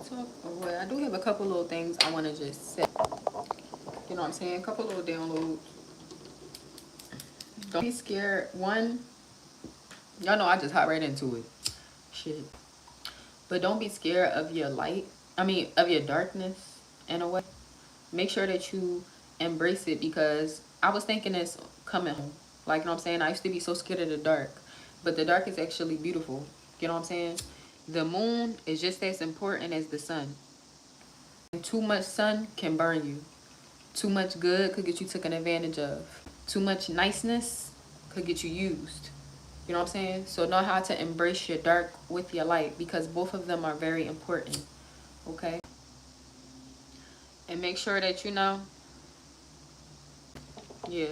talk, well, I do have a couple little things I want to just say. You know what I'm saying? A couple little downloads. Don't be scared. One, y'all know I just hop right into it. Shit. But don't be scared of your light. I mean, of your darkness in a way. Make sure that you embrace it, because I was thinking this coming home. Like, you know what I'm saying? I used to be so scared of the dark. But the dark is actually beautiful. You know what I'm saying? The moon is just as important as the sun. Too much sun can burn you. Too much good could get you taken advantage of. Too much niceness could get you used. You know what I'm saying? So know how to embrace your dark with your light, because both of them are very important. Okay? And make sure that you know, yeah.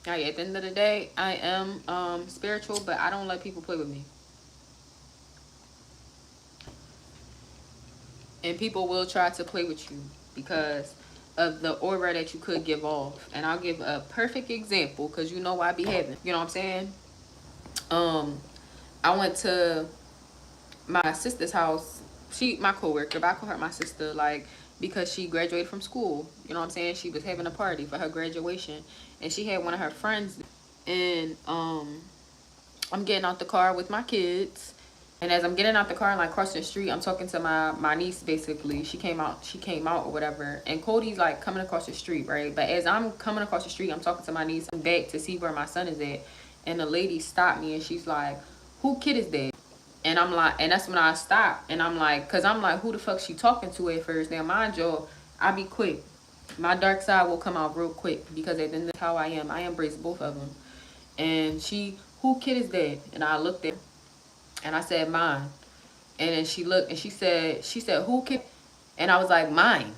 Now, at the end of the day, I am spiritual, but I don't let people play with me. And people will try to play with you because of the aura that you could give off. And I'll give a perfect example, because you know I be having. You know what I'm saying? I went to my sister's house. She my coworker, but I call her my sister, like, because she graduated from school. You know what I'm saying? She was having a party for her graduation, and she had one of her friends. And I'm getting out the car with my kids, and as I'm getting out the car and like crossing the street, I'm talking to my niece. Basically, she came out or whatever, and Cody's like coming across the street, right? But as I'm coming across the street, I'm talking to my niece. I'm back to see where my son is at, and the lady stopped me, and she's like, "Who kid is that?" And I'm like, and that's when I stopped, and I'm like, cause I'm like, who the fuck she talking to at first? Now mind you, I be quick. My dark side will come out real quick, because at the end of how I am. I embrace both of them. And she, who kid is that? And I looked at her, and I said, mine. And then she looked, and she said, who kid? And I was like, mine.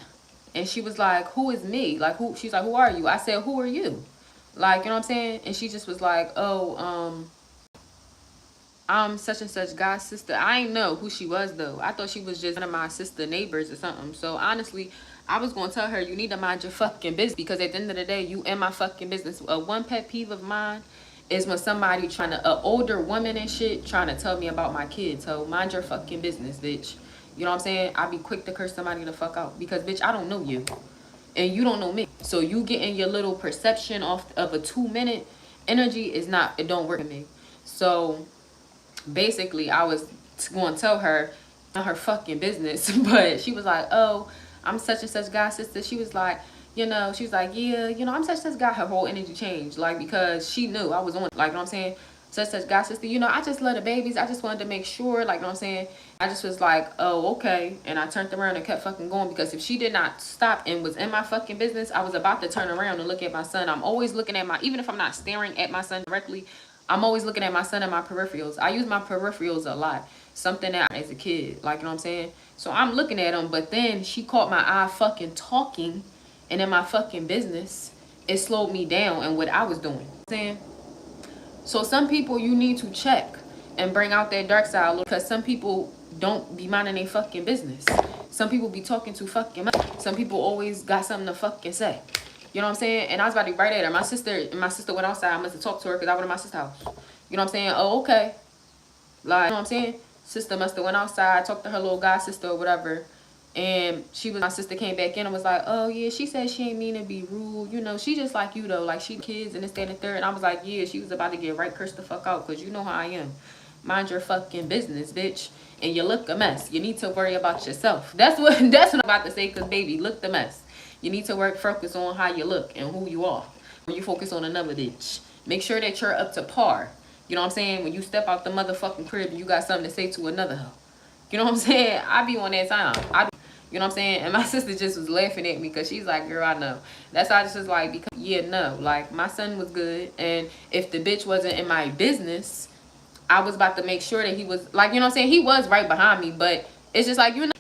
And she was like, who is me? Like, who? She's like, who are you? I said, who are you? Like, you know what I'm saying? And she just was like, oh, I'm such and such God's sister. I ain't know who she was though. I thought she was just one of my sister neighbors or something. So honestly, I was gonna tell her, you need to mind your fucking business, because at the end of the day, you in my fucking business. One pet peeve of mine is when somebody an older woman and shit trying to tell me about my kids. So mind your fucking business, bitch. You know what I'm saying? I be quick to curse somebody the fuck out, because bitch, I don't know you, and you don't know me. So you getting your little perception off of a 2-minute energy is not, it don't work for me. So basically, I was going to tell her her fucking business, but she was like, oh, I'm such and such God's sister. She was like, you know, she was like, yeah, you know, I'm such and such God. Her whole energy changed, like, because she knew I was on, like, you know what I'm saying? Such and such God sister, you know, I just love the babies. I just wanted to make sure, like, you know what I'm saying? I just was like, oh, okay. And I turned around and kept fucking going, because if she did not stop and was in my fucking business, I was about to turn around and look at my son. I'm always looking at even if I'm not staring at my son directly, I'm always looking at my son and my peripherals. I use my peripherals a lot. Something that as a kid, like, you know what I'm saying? So I'm looking at him, but then she caught my eye fucking talking and in my fucking business. It slowed me down and what I was doing. You know what I'm saying? So some people you need to check and bring out that dark side a little, because some people don't be minding their fucking business. Some people be talking too fucking much. Some people always got something to fucking say. You know what I'm saying? And I was about to be right at her. My sister went outside. I must have talked to her because I went to my sister's house. You know what I'm saying? Oh, okay. Like, you know what I'm saying? Sister must have went outside, talked to her little god sister or whatever. And my sister came back in and was like, oh, yeah, she said she ain't mean to be rude. You know, she just like you, though. Like, she kids and this, that, and the third. And I was like, yeah, she was about to get right cursed the fuck out, because you know how I am. Mind your fucking business, bitch. And you look a mess. You need to worry about yourself. That's what I'm about to say, because, baby, look the mess. You need to focus on how you look and who you are. When you focus on another bitch, make sure that you're up to par. You know what I'm saying? When you step out the motherfucking crib, you got something to say to another hoe. You know what I'm saying? I be on that time. You know what I'm saying? And my sister just was laughing at me, because she's like, girl, I know. That's how I just was like, because, yeah, no. Like, my son was good. And if the bitch wasn't in my business, I was about to make sure that he was, like, you know what I'm saying? He was right behind me, but it's just like, you know.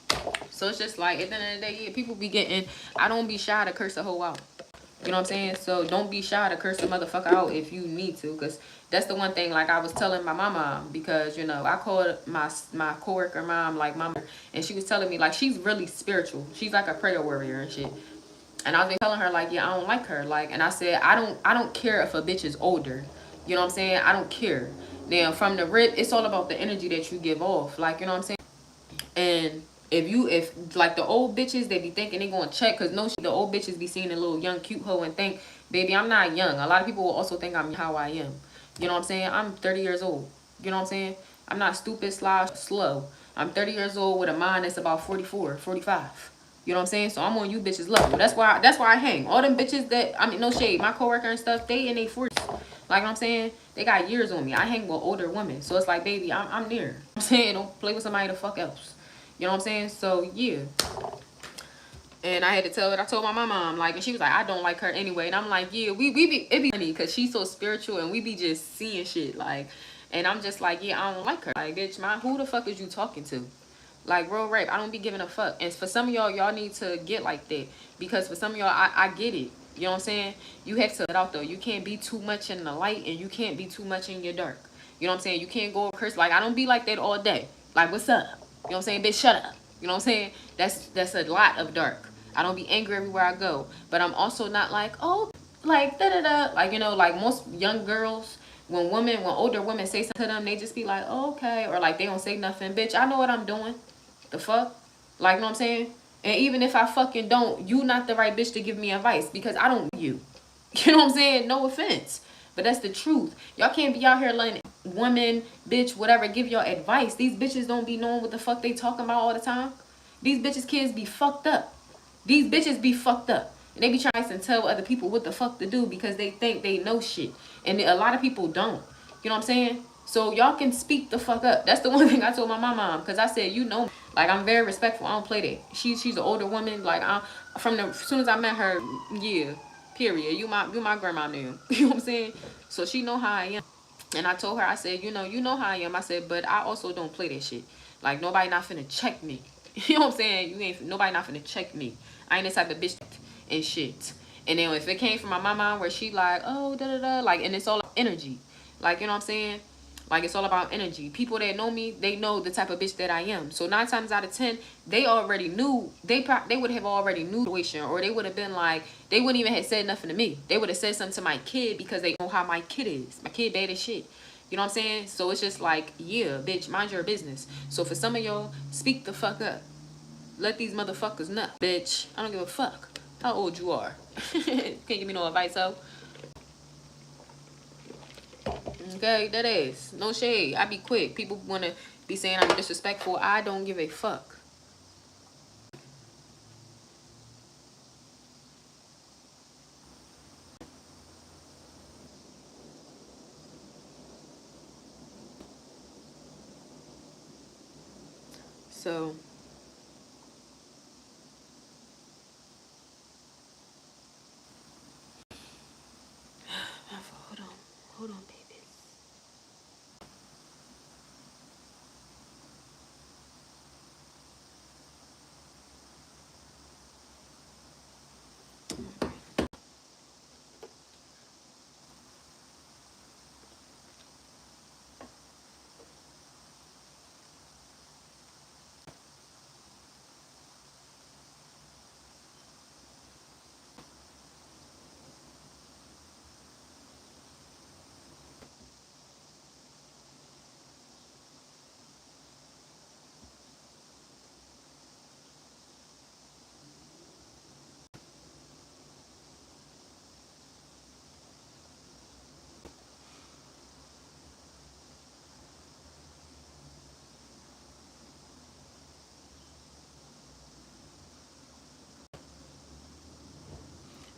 So it's just like, at the end of the day, yeah, people be getting, I don't be shy to curse a hoe out. You know what I'm saying? So don't be shy to curse a motherfucker out if you need to, because that's the one thing, like, I was telling my mom, because, you know, I called my coworker mom, like, mama, and she was telling me, like, she's really spiritual. She's like a prayer warrior and shit. And I was telling her, like, yeah, I don't like her. Like, and I said, I don't care if a bitch is older. You know what I'm saying? I don't care. Now, from the rip, it's all about the energy that you give off. Like, you know what I'm saying? And if like the old bitches, they be thinking they gonna check, cause no, the old bitches be seeing a little young cute hoe and think, baby, I'm not young. A lot of people will also think I'm how I am. You know what I'm saying? I'm 30 years old. You know what I'm saying? I'm not stupid, slow. I'm 30 years old with a mind that's about 44, 45. You know what I'm saying? So I'm on you bitches level. That's why I hang. All them bitches that, I mean, no shade, my coworker and stuff, they in their 40s. Like what I'm saying, they got years on me. I hang with older women. So it's like, baby, I'm near. I'm saying, don't play with somebody the fuck else. You know what I'm saying? So yeah. And I had to tell it. I told my mom, like, and she was like, I don't like her anyway. And I'm like, yeah, it be funny because she's so spiritual and we be just seeing shit. Like, and I'm just like, yeah, I don't like her. Like, bitch, who the fuck is you talking to? Like, real rape, I don't be giving a fuck. And for some of y'all need to get like that. Because for some of y'all, I get it. You know what I'm saying? You have to let out though. You can't be too much in the light and you can't be too much in your dark. You know what I'm saying? You can't go curse. Like, I don't be like that all day. Like, what's up? You know what I'm saying? Bitch, shut up. You know what I'm saying? That's a lot of dark. I don't be angry everywhere I go. But I'm also not like, oh, like, da-da-da. Like, you know, like most young girls, when older women say something to them, they just be like, oh, okay. Or like, they don't say nothing. Bitch, I know what I'm doing. The fuck? Like, you know what I'm saying? And even if I fucking don't, you not the right bitch to give me advice because I don't you. You know what I'm saying? No offense. But that's the truth. Y'all can't be out here letting women, bitch, whatever, give y'all advice. These bitches don't be knowing what the fuck they talking about all the time. These bitches' kids be fucked up. These bitches be fucked up. And they be trying to tell other people what the fuck to do because they think they know shit. And a lot of people don't. You know what I'm saying? So y'all can speak the fuck up. That's the one thing I told my mom. Because I said, you know, like, I'm very respectful. I don't play that. She's an older woman. Like, as soon as I met her, yeah, period. You my grandma now. You know what I'm saying? So she know how I am. And I told her, I said, you know how I am. I said, but I also don't play that shit. Like, nobody not finna check me. You know what I'm saying? Nobody not finna check me. I ain't this type of bitch and shit. And then if it came from my mama where she like, oh, da-da-da, like, and it's all energy. Like, you know what I'm saying? Like, it's all about energy. People that know me, they know the type of bitch that I am. So 9 times out of 10, they already knew. They would have already knew the situation, or they would have been like, they wouldn't even have said nothing to me. They would have said something to my kid because they know how my kid is. My kid bad as shit. You know what I'm saying? So it's just like, yeah, bitch, mind your business. So for some of y'all, speak the fuck up. Let these motherfuckers know. Bitch, I don't give a fuck how old you are. Can't give me no advice, though. Okay, that is. No shade. I be quick. People want to be saying I'm disrespectful. I don't give a fuck. So, hold on. Hold on, baby.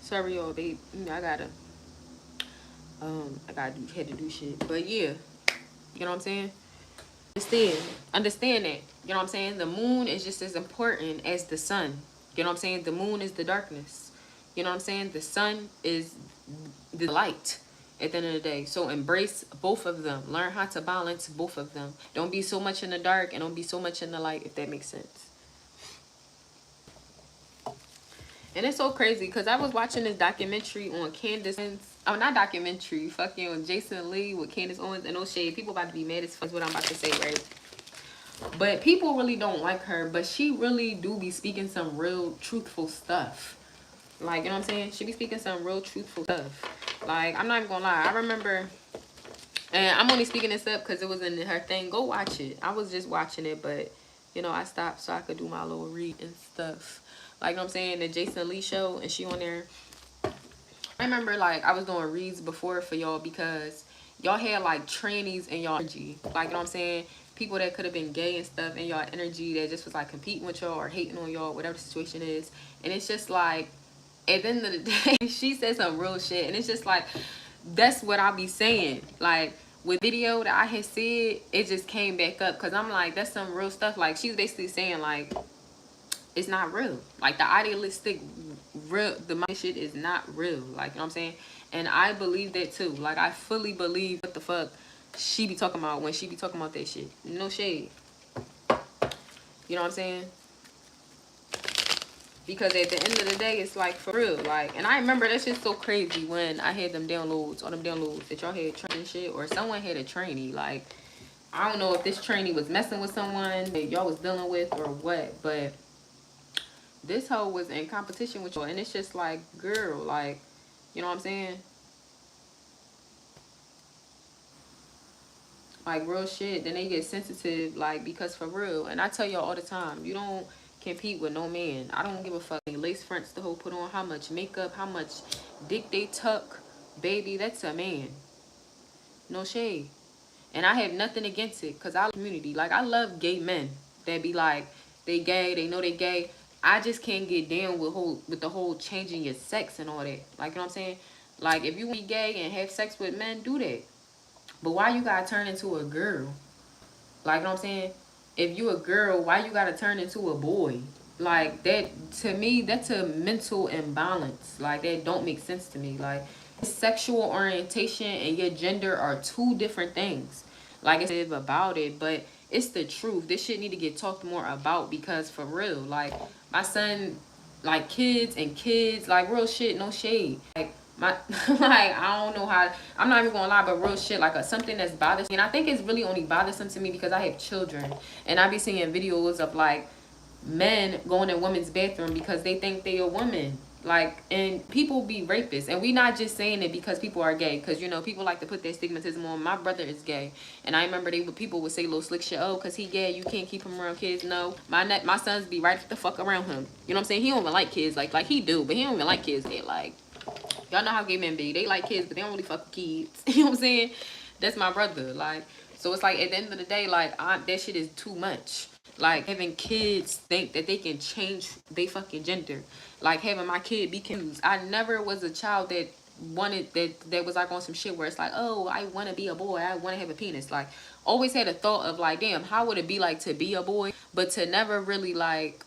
Sorry, y'all, babe. Had to do shit. But yeah, you know what I'm saying? Understand that. You know what I'm saying? The moon is just as important as the sun. You know what I'm saying? The moon is the darkness. You know what I'm saying? The sun is the light at the end of the day. So embrace both of them. Learn how to balance both of them. Don't be so much in the dark and don't be so much in the light, if that makes sense. And it's so crazy because I was watching this documentary on Candace. Oh, not documentary. Fucking on Jason Lee with Candace Owens and no shade. People about to be mad as fuck is what I'm about to say, right? But people really don't like her. But she really do be speaking some real truthful stuff. Like, you know what I'm saying? She be speaking some real truthful stuff. Like, I'm not even gonna lie. I remember, and I'm only speaking this up because it was in her thing. Go watch it. I was just watching it, but you know, I stopped so I could do my little read and stuff. Like, you know what I'm saying? The Jason Lee show, and she on there. I remember, like, I was doing reads before for y'all because y'all had, like, trannies in y'all energy. Like, you know what I'm saying? People that could have been gay and stuff in y'all energy that just was, like, competing with y'all or hating on y'all, whatever the situation is. And it's just, like, at the end of the day, she said some real shit. And it's just, like, that's what I be saying. Like, with video that I had said, it just came back up. Because I'm like, that's some real stuff. Like, she was basically saying, like, it's not real. Like, the idealistic real, the money shit is not real. Like, you know what I'm saying? And I believe that too. Like, I fully believe what the fuck she be talking about when she be talking about that shit. No shade. You know what I'm saying? Because at the end of the day, it's like, for real. Like, and I remember that shit's so crazy when I had them downloads, all them downloads that y'all had training shit, or someone had a trainee. Like, I don't know if this trainee was messing with someone that y'all was dealing with or what, but this hoe was in competition with y'all. And it's just like, girl, like, you know what I'm saying? Like, real shit. Then they get sensitive, like, because for real. And I tell y'all all the time, you don't compete with no man. I don't give a fuck. Lace fronts the hoe put on, how much makeup, how much dick they tuck. Baby, that's a man. No shade. And I have nothing against it, because I love community. Like, I love gay men that be like, they gay, they know they gay. I just can't get down with the whole changing your sex and all that. Like, you know what I'm saying? Like, if you want to be gay and have sex with men, do that. But why you gotta turn into a girl? Like, you know what I'm saying? If you a girl, why you gotta turn into a boy? Like, that, to me, that's a mental imbalance. Like, that don't make sense to me. Like, sexual orientation and your gender are two different things. Like, it's about it, but it's the truth. This shit need to get talked more about, because for real, like, my son, like, kids, like, real shit, no shade. Like, my like, I don't know how, I'm not even gonna lie, but real shit, like, something that's bothersome. And I think it's really only bothersome to me because I have children, and I be seeing videos of, like, men going in women's bathroom because they think they a woman. Like, and people be rapists, and we not just saying it because people are gay, because, you know, people like to put their stigmatism on. My brother is gay, and I remember people would say little slick shit, oh, because he gay, you can't keep him around kids. No, my sons be right the fuck around him. You know what I'm saying? He don't even like kids, like he do, but he don't even like kids. They like, y'all know how gay men be, they like kids, but they don't really fuck with kids. You know what I'm saying? That's my brother. Like, so it's like, at the end of the day, like, that shit is too much. Like, having kids think that they can change their fucking gender. Like, having my kid be confused. I never was a child that wanted, that was like on some shit where it's like, oh, I want to be a boy, I want to have a penis. Like, always had a thought of like, damn, how would it be like to be a boy? But to never really like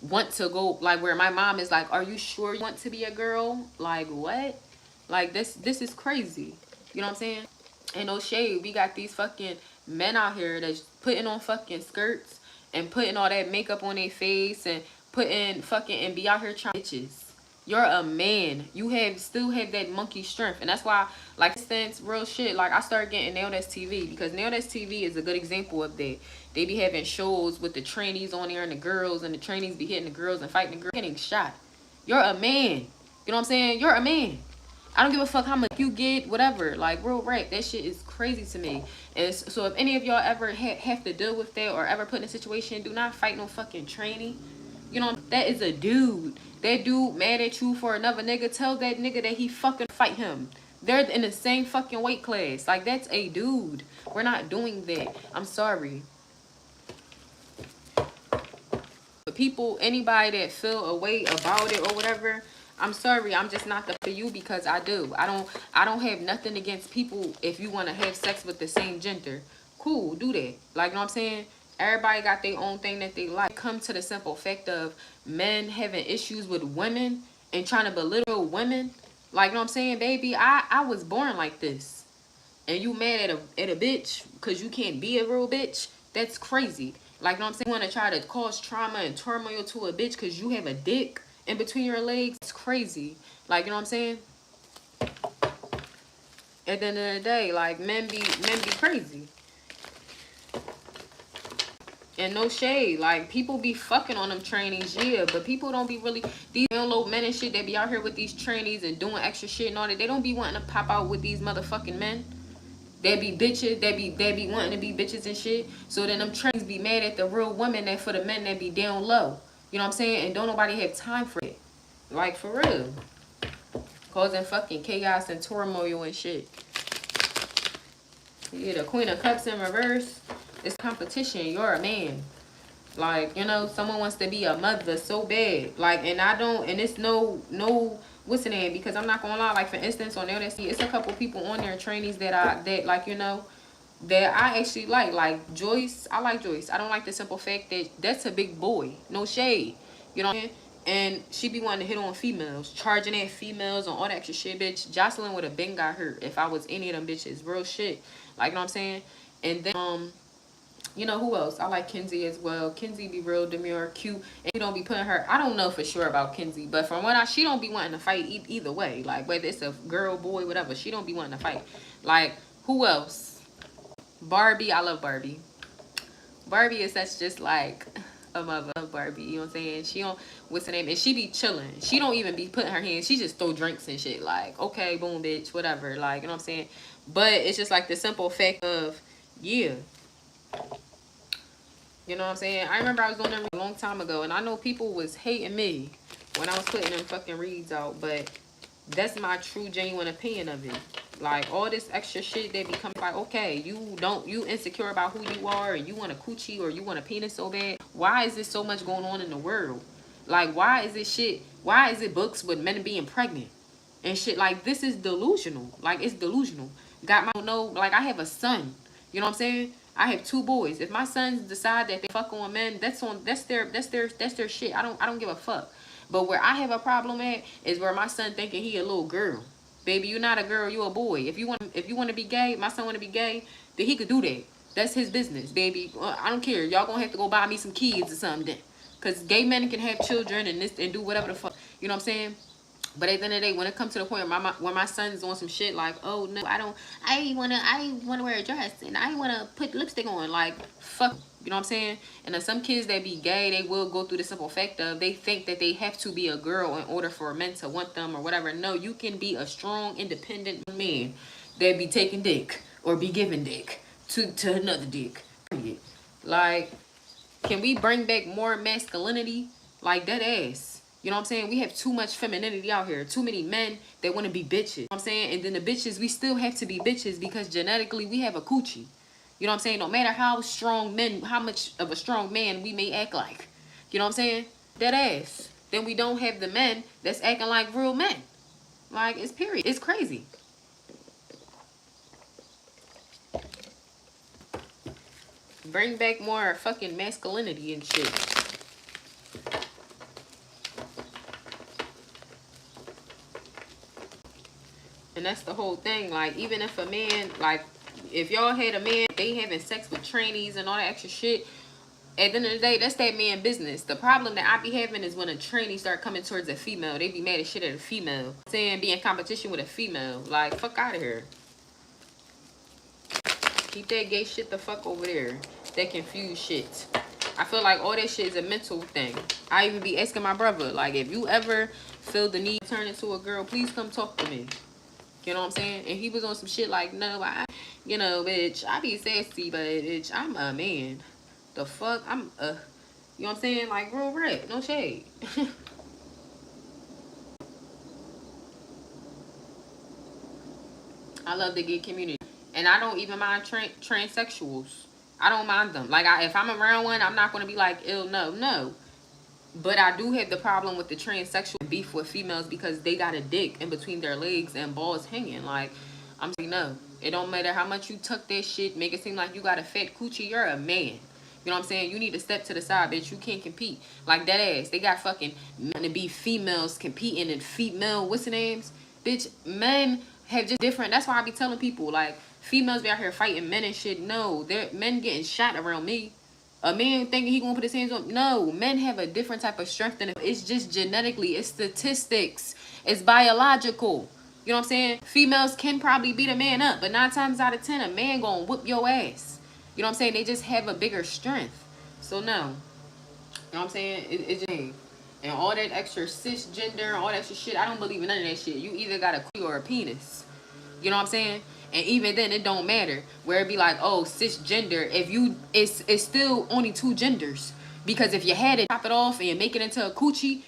want to go, like, where my mom is like, are you sure you want to be a girl? Like, what? Like, this is crazy. You know what I'm saying? And no shade, we got these fucking men out here that's putting on fucking skirts and putting all that makeup on their face and putting fucking, and be out here trying bitches. You're a man. You still have that monkey strength. And that's why, like, since real shit, like, I started getting Now That's TV, because Now That's TV is a good example of that. They be having shows with the trainees on there and the girls, and the trainees be hitting the girls and fighting the girls, getting shot. You're a man. You know what I'm saying? You're a man. I don't give a fuck how much you get, whatever. Like, real rap, that shit is crazy to me. And so if any of y'all ever have to deal with that, or ever put in a situation, do not fight no fucking trainee. You know, that is a dude. That dude mad at you for another nigga, tell that nigga that he fucking fight him. They're in the same fucking weight class. Like, that's a dude. We're not doing that. I'm sorry. But people, anybody that feel a way about it or whatever, I'm sorry, I'm just not the for you, because I do. I don't have nothing against people if you want to have sex with the same gender. Cool, do that. Like, you know what I'm saying? Everybody got their own thing that they like. Come to the simple fact of men having issues with women and trying to belittle women. Like, you know what I'm saying, baby? I was born like this. And you mad at a bitch because you can't be a real bitch? That's crazy. Like, you know what I'm saying? You want to try to cause trauma and turmoil to a bitch because you have a dick in between your legs? It's crazy. Like, you know what I'm saying? At the end of the day, like, men be crazy. And no shade, like, people be fucking on them trainees, yeah, but people don't be really, these little men and shit that be out here with these trainees and doing extra shit and all that, they don't be wanting to pop out with these motherfucking men. That be bitches, that be wanting to be bitches and shit. So then them trains be mad at the real women that for the men that be down low. You know what I'm saying? And don't nobody have time for it. Like for real. Causing fucking chaos and turmoil and shit. Yeah, the Queen of Cups in reverse. It's competition. You're a man. Like, you know, someone wants to be a mother so bad. Like, and I don't, and it's no, what's the name? Because I'm not gonna lie, like, for instance, on LSC, it's a couple people on there, trainees that like, you know, that I actually like Joyce. I like Joyce. I don't like the simple fact that that's a big boy. No shade. You know what I mean? And she be wanting to hit on females, charging at females on all that extra shit, bitch. Jocelyn would have been got hurt if I was any of them bitches. Real shit. Like, you know what I'm saying? And then, you know who else? I like Kenzie as well. Kenzie be real demure, cute, and you don't be putting her. I don't know for sure about Kenzie, but from what she don't be wanting to fight either way. Like whether it's a girl, boy, whatever, she don't be wanting to fight. Like who else? Barbie. I love Barbie. Barbie is such just like a mother of Barbie. You know what I'm saying? She don't. What's her name? And she be chilling. She don't even be putting her hands. She just throw drinks and shit. Like okay, boom, bitch, whatever. Like you know what I'm saying? But it's just like the simple fact of yeah. You know what I'm saying? I remember I was doing them a long time ago, and I know people was hating me when I was putting them fucking reads out, but that's my true, genuine opinion of it. Like, all this extra shit that becomes like, okay, you insecure about who you are, and you want a coochie or you want a penis so bad. Why is there so much going on in the world? Like, why is it books with men being pregnant and shit? Like, this is delusional. Like, it's delusional. Got my, no, like, I have a son. You know what I'm saying? I have 2 boys. If my sons decide that they fuck on men, that's their shit. I don't give a fuck. But where I have a problem at is where my son thinking he a little girl. Baby, you not a girl, you a boy. If you want to be gay, my son want to be gay, then he could do that. That's his business, baby. I don't care. Y'all gonna have to go buy me some kids or something. Cause gay men can have children and do whatever the fuck. You know what I'm saying? But at the end of the day, when it comes to the point where my son's on some shit like, oh no, I wanna wear a dress and I wanna put lipstick on, like fuck, you know what I'm saying? And then some kids that be gay, they will go through the simple fact of they think that they have to be a girl in order for men to want them or whatever. No, you can be a strong, independent man that be taking dick or be giving dick to another dick. Like, can we bring back more masculinity? Like that ass. You know what I'm saying? We have too much femininity out here. Too many men that want to be bitches. You know what I'm saying? And then the bitches, we still have to be bitches because genetically we have a coochie. You know what I'm saying? No matter how much of a strong man we may act like. You know what I'm saying? That ass. Then we don't have the men that's acting like real men. Like, it's period. It's crazy. Bring back more fucking masculinity and shit. And that's the whole thing. Like, even if a man, like, if y'all had a man, they having sex with trainees and all that extra shit, at the end of the day, that's that man business. The problem that I be having is when a trainee start coming towards a female, they be mad as shit at a female. Saying be in competition with a female. Like, fuck out of here. Keep that gay shit the fuck over there. That confused shit. I feel like all that shit is a mental thing. I even be asking my brother, like, if you ever feel the need to turn into a girl, please come talk to me. You know what I'm saying? And he was on some shit like, no, you know, bitch, I be sassy, but bitch, I'm a man. The fuck? I'm you know what I'm saying? Like, real rap, no shade. I love the gay community. And I don't even mind transsexuals. I don't mind them. Like, if I'm around one, I'm not going to be like, ill, no. But I do have the problem with the transsexual beef with females because they got a dick in between their legs and balls hanging. Like, I'm saying no. It don't matter how much you tuck that shit, make it seem like you got a fat coochie, you're a man. You know what I'm saying? You need to step to the side, bitch. You can't compete. Like that ass. They got fucking men to be females competing in female, what's the names? Bitch, men have just different. That's why I be telling people, like, females be out here fighting men and shit. No, they're men getting shot around me. A man thinking he gonna put his hands on. No, men have a different type of strength than it's just genetically. It's statistics. It's biological. You know what I'm saying? Females can probably beat a man up, but 9 times out of 10, a man gonna whoop your ass. You know what I'm saying? They just have a bigger strength. So no. You know what I'm saying? It's just, and all that extra cisgender, all that extra shit, I don't believe in none of that shit. You either got a coochie or a penis. You know what I'm saying? And even then, it don't matter. Where it be like, oh, cisgender. If you, it's still only two genders. Because if you had it, chop it off and you make it into a coochie,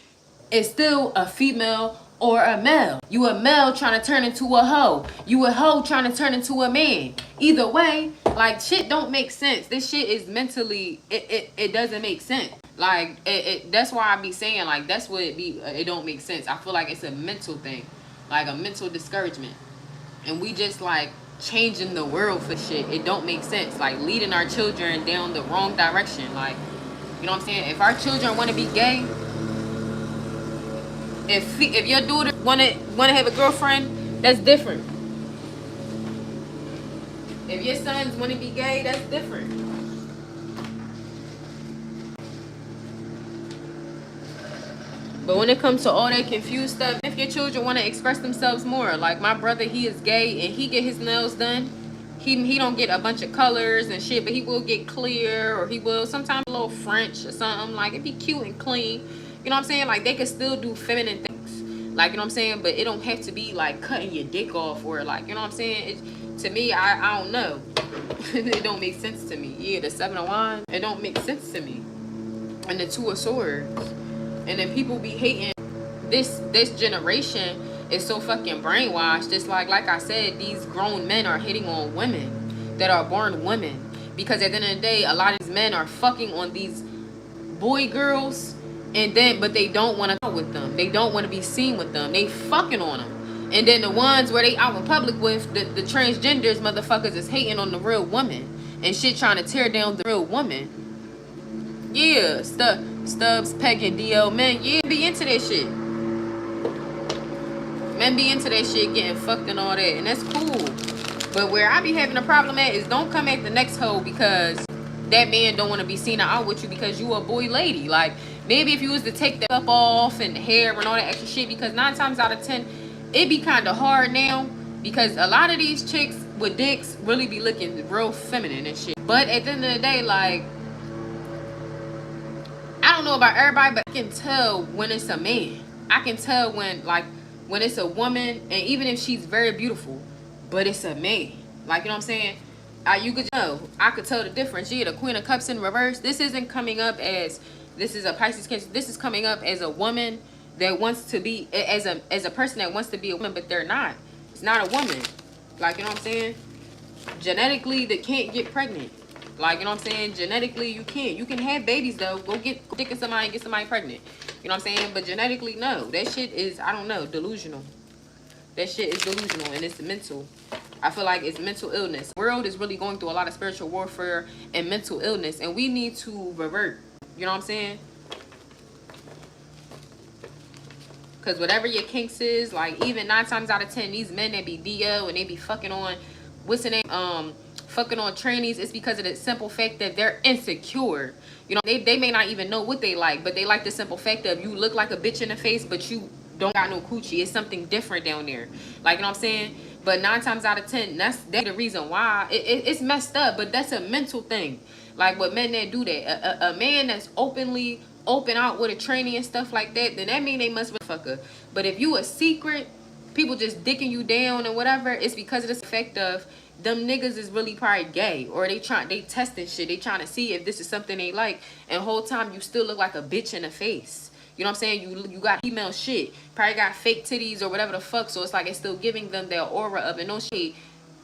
it's still a female or a male. You a male trying to turn into a hoe. You a hoe trying to turn into a man. Either way, like, shit don't make sense. This shit is mentally, it doesn't make sense. Like, that's why I be saying, like, that's what it be. It don't make sense. I feel like it's a mental thing, like a mental discouragement. And we just like changing the world for shit. It don't make sense. Like, leading our children down the wrong direction. Like, you know what I'm saying? If our children want to be gay, if your daughter wanna have a girlfriend, that's different. If your sons want to be gay, that's different. But when it comes to all that confused stuff, if your children want to express themselves more, like my brother, he is gay and he get his nails done. He don't get a bunch of colors and shit, but he will get clear, or he will sometimes a little French or something. Like, it be cute and clean. You know what I'm saying? Like, they can still do feminine things. Like, you know what I'm saying? But it don't have to be like cutting your dick off, or like, you know what I'm saying? To me, I don't know. It don't make sense to me. Yeah, the 7 of Wands, it don't make sense to me. And the 2 of Swords. And then people be hating. This generation is so fucking brainwashed. It's like I said, these grown men are hitting on women that are born women. Because at the end of the day, a lot of these men are fucking on these boy girls, but they don't want to go with them. They don't want to be seen with them. They fucking on them. And then the ones where they out in public with, the transgenders motherfuckers is hating on the real woman. And shit, trying to tear down the real woman. Yeah, Stubbs, Peck, and DL, men, yeah, be into that shit. Men be into that shit, getting fucked and all that, and that's cool. But where I be having a problem at is, don't come at the next hoe because that man don't want to be seen out with you because you a boy lady. Like, maybe if you was to take the up off and the hair and all that extra shit, because 9 times out of 10, it be kind of hard now, because a lot of these chicks with dicks really be looking real feminine and shit. But at the end of the day, like, I don't know about everybody, but I can tell when it's a man. I can tell when it's a woman, and even if she's very beautiful, but it's a man. Like, you know what I'm saying? You could know. I could tell the difference. Yeah, the Queen of Cups in reverse. This isn't coming up as, this is a Pisces Cancer. This is coming up as a woman that wants to be, as a person that wants to be a woman, but they're not. It's not a woman. Like, you know what I'm saying? Genetically, they can't get pregnant. Like, you know what I'm saying? Genetically, you can't. You can have babies, though. Go dick in somebody and get somebody pregnant. You know what I'm saying? But genetically, no. That shit is, I don't know, delusional. That shit is delusional, and it's mental. I feel like it's mental illness. The world is really going through a lot of spiritual warfare and mental illness, and we need to revert. You know what I'm saying? Because whatever your kinks is, like, even 9 times out of 10, these men that be DL and they be fucking on, what's the name? Fucking on trannies, it's because of the simple fact that they're insecure. You know, they may not even know what they like, but they like the simple fact of, you look like a bitch in the face, but you don't got no coochie. It's something different down there. Like, you know what I'm saying? But 9 times out of 10, that's the reason why. It's messed up, but that's a mental thing. Like, what men that do that. A man that's open out with a tranny and stuff like that, then that mean they must be a fucker. But if you a secret, people just dicking you down and whatever, it's because of this effect of, them niggas is really probably gay, or they testing shit. They trying to see if this is something they like, and the whole time you still look like a bitch in the face. You know what I'm saying? You got female shit, probably got fake titties or whatever the fuck, so it's like it's still giving them their aura of it. No shit.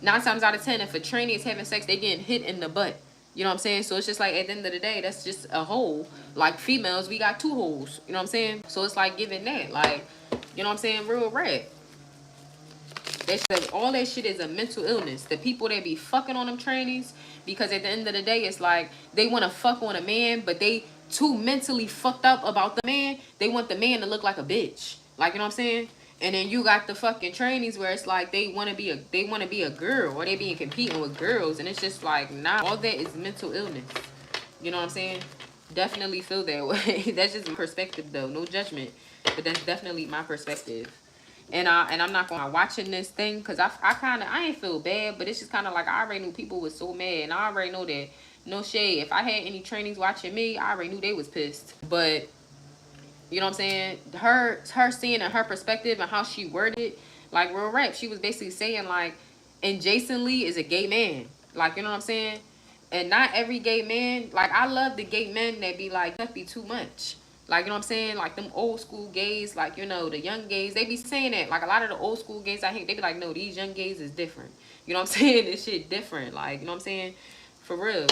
9 times out of 10, if a tranny is having sex, they getting hit in the butt. You know what I'm saying? So it's just like, at the end of the day, that's just a hole. Like, females, we got 2 holes. You know what I'm saying? So it's like giving that, like, you know what I'm saying, real rap. All that shit is a mental illness. The people that be fucking on them trannies, because at the end of the day, it's like they want to fuck on a man, but they too mentally fucked up about the man. They want the man to look like a bitch. Like, you know what I'm saying? And then you got the fucking trannies where it's like they want to be a girl, or they be competing with girls, and it's just like, nah, all that is mental illness. You know what I'm saying? Definitely feel that way. That's just my perspective, though. No judgment, but that's definitely my perspective. And I'm not gonna watching this thing, because I ain't feel bad, but it's just kind of like, I already knew people was so mad, and I already know that, no shade, if I had any trainees watching me, I already knew they was pissed. But you know what I'm saying, her seeing and her perspective and how she worded, like, real rap, she was basically saying, like, and Jason Lee is a gay man. Like, you know what I'm saying? And not every gay man, like, I love the gay men that be like, that be too much. Like, you know what I'm saying? Like, them old school gays, like, you know, the young gays, they be saying that. Like, a lot of the old school gays I hate, they be like, no, these young gays is different. You know what I'm saying? This shit different. Like, you know what I'm saying? For real.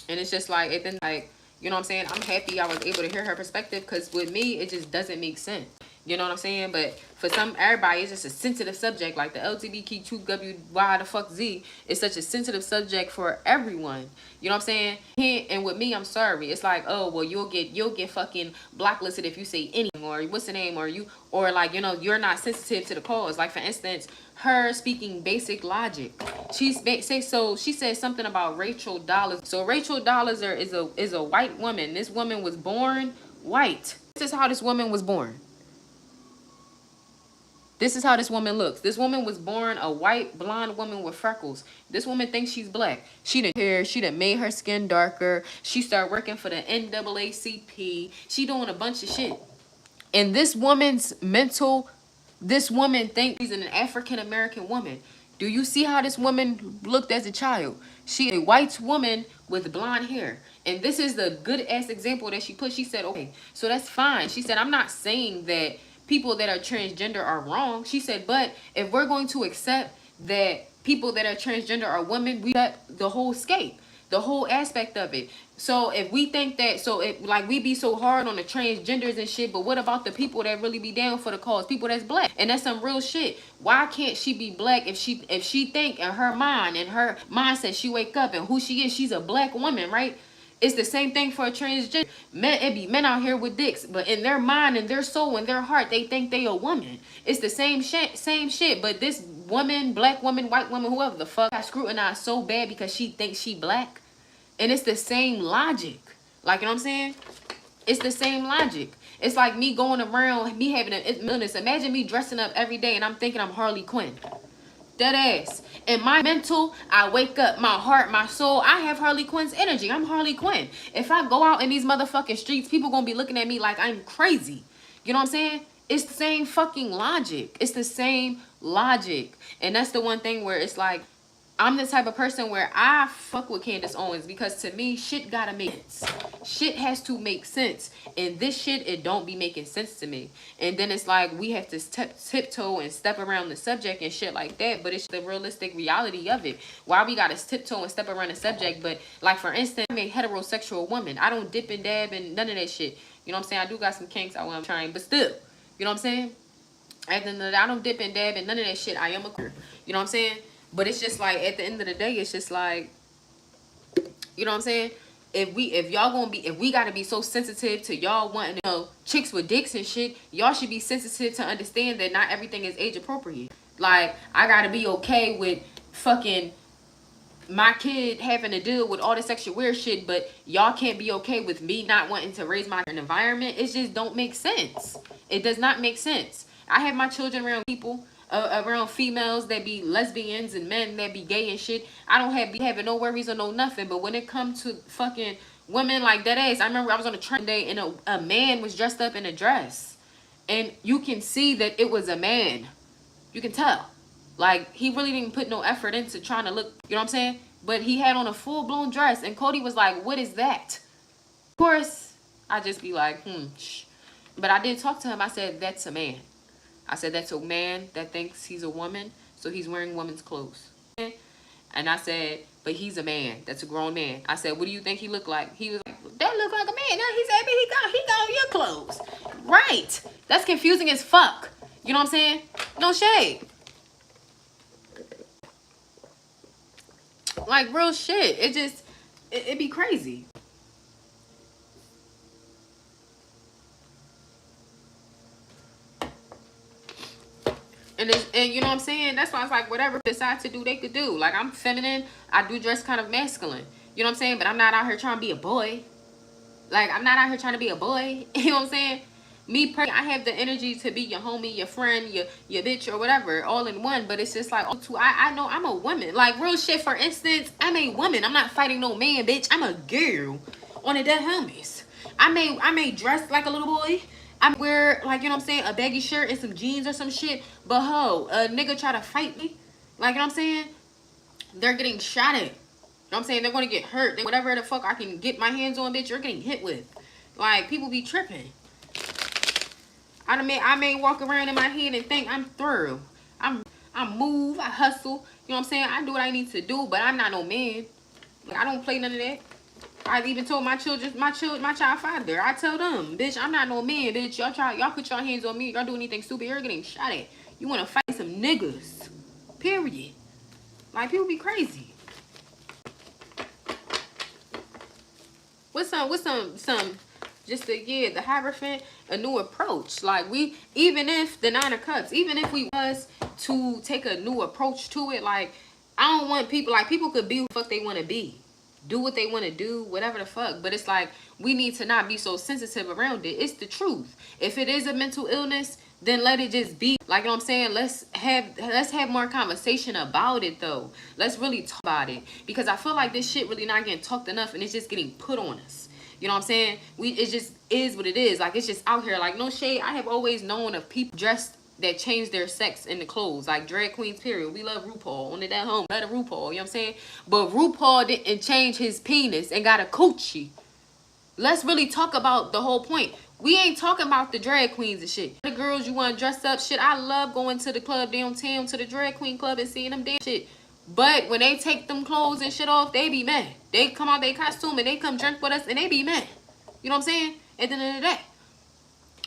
And it's just like, it then, like, you know what I'm saying? I'm happy I was able to hear her perspective, because with me, it just doesn't make sense. You know what I'm saying? But for everybody, it's just a sensitive subject. Like the LGBTQWY the fuck Z is such a sensitive subject for everyone. You know what I'm saying? And with me, I'm sorry. It's like, oh, well, you'll get fucking blacklisted if you say anything, or what's the name, or like, you know, you're not sensitive to the cause. Like, for instance, her speaking basic logic. She said something about Rachel Dolezal. So Rachel Dolezal is a white woman. This woman was born white. This is how this woman was born. This is how this woman looks. This woman was born a white, blonde woman with freckles. This woman thinks she's black. She done hair. She done made her skin darker. She started working for the NAACP. She doing a bunch of shit. And this woman thinks she's an African-American woman. Do you see how this woman looked as a child? She a white woman with blonde hair. And this is the good-ass example that she put. She said, okay, so that's fine. She said, I'm not saying that people that are transgender are wrong. She said, but if we're going to accept that people that are transgender are women, we got the whole scape, the whole aspect of it. So if we think that, so if like we be so hard on the transgenders and shit, but what about the people that really be down for the cause, people that's black? And that's some real shit. Why can't she be black if she think in her mind, and her mindset, she wake up and who she is, she's a black woman, right? It's the same thing for a transgender. Men, it be men out here with dicks, but in their mind and their soul and their heart, they think they a woman. It's the same shit. But this woman, black woman, white woman, whoever the fuck, got scrutinized so bad because she thinks she black. And it's the same logic. Like, you know what I'm saying? It's the same logic. It's like me going around, me having an illness. Imagine me dressing up every day and I'm thinking I'm Harley Quinn. Dead ass. In my mental, I wake up, my heart, my soul, I have Harley Quinn's energy. I'm Harley Quinn. If I go out in these motherfucking streets, people gonna be looking at me like I'm crazy. You know what I'm saying? It's the same fucking logic. It's the same logic. And that's the one thing where it's like, I'm the type of person where I fuck with Candace Owens, because to me, shit gotta make sense. Shit has to make sense. And this shit, it don't be making sense to me. And then it's like, we have to tiptoe and step around the subject and shit like that. But it's the realistic reality of it. Why we gotta tiptoe and step around the subject? But like, for instance, I'm a heterosexual woman. I don't dip and dab and none of that shit. You know what I'm saying? I do got some kinks I want to try, but still, you know what I'm saying? At the end of the day, I don't dip and dab and none of that shit. I am a queer. You know what I'm saying? But it's just like, at the end of the day, it's just like, you know what I'm saying? If we gotta be so sensitive to y'all wanting, you know, chicks with dicks and shit, y'all should be sensitive to understand that not everything is age appropriate. Like, I gotta be okay with fucking my kid having to deal with all this extra weird shit, but y'all can't be okay with me not wanting to raise my environment. It just don't make sense. It does not make sense. I have my children around people, around females that be lesbians and men that be gay and shit. I don't be having no worries or no nothing. But when it comes to fucking women like that ass, I remember I was on a train day and a man was dressed up in a dress, and you can see that it was a man. You can tell. Like, he really didn't put no effort into trying to look, you know what I'm saying? But he had on a full-blown dress, and Cody was like, what is that? Of course, I just be like, shh. But I did talk to him. I said, that's a man. I said, that's a man that thinks he's a woman, so he's wearing woman's clothes. And I said, but he's a man. That's a grown man. I said, what do you think he looked like? He was like, that look like a man. No, he said, he got your clothes. Right. That's confusing as fuck. You know what I'm saying? No shade. Like, real shit. It just, it be crazy. And you know what I'm saying? That's why it's like, whatever they decide to do, they could do. Like, I'm feminine. I do dress kind of masculine. You know what I'm saying? But I'm not out here trying to be a boy. Like, I'm not out here trying to be a boy. You know what I'm saying? Me personally, I have the energy to be your homie, your friend, your bitch, or whatever, all in one. But it's just like, I know I'm a woman. Like, real shit, for instance, I'm a woman. I'm not fighting no man, bitch. I'm a girl on the dead homies. I may dress like a little boy. I wear, like, you know what I'm saying, a baggy shirt and some jeans or some shit. But ho, a nigga try to fight me. Like, you know what I'm saying? They're getting shot at. You know what I'm saying? They're going to get hurt. Whatever the fuck I can get my hands on, bitch, you're getting hit with. Like, people be tripping. I may walk around in my head and think I'm through. I move, I hustle. You know what I'm saying? I do what I need to do, but I'm not no man. Like, I don't play none of that. I even told my child father. I tell them, bitch, I'm not no man, bitch. Y'all put your hands on me. Y'all do anything stupid, you're getting shot at. You want to fight some niggas? Period. Like, people be crazy. What's some just the Hierophant, a new approach. Like, we, even if the Nine of Cups, even if we was to take a new approach to it, like, I don't want people, like, people could be who the fuck they want to be, do what they want to do, whatever the fuck, but it's like, we need to not be so sensitive around it. It's the truth. If it is a mental illness, then let it just be. Like, you know what I'm saying? Let's have more conversation about it, though. Let's really talk about it, because I feel like this shit really not getting talked enough, and it's just getting put on us. You know what I'm saying? It just is what it is. Like, it's just out here. Like, no shade. I have always known of people dressed that change their sex in the clothes. Like, drag queens, period. We love RuPaul. On it at home. Love RuPaul. You know what I'm saying? But RuPaul didn't change his penis and got a coochie. Let's really talk about the whole point. We ain't talking about the drag queens and shit. The girls you want to dress up, shit. I love going to the club downtown, to the drag queen club, and seeing them damn shit. But when they take them clothes and shit off, they be mad. They come out their costume and they come drink with us and they be mad. You know what I'm saying? At the end of the day.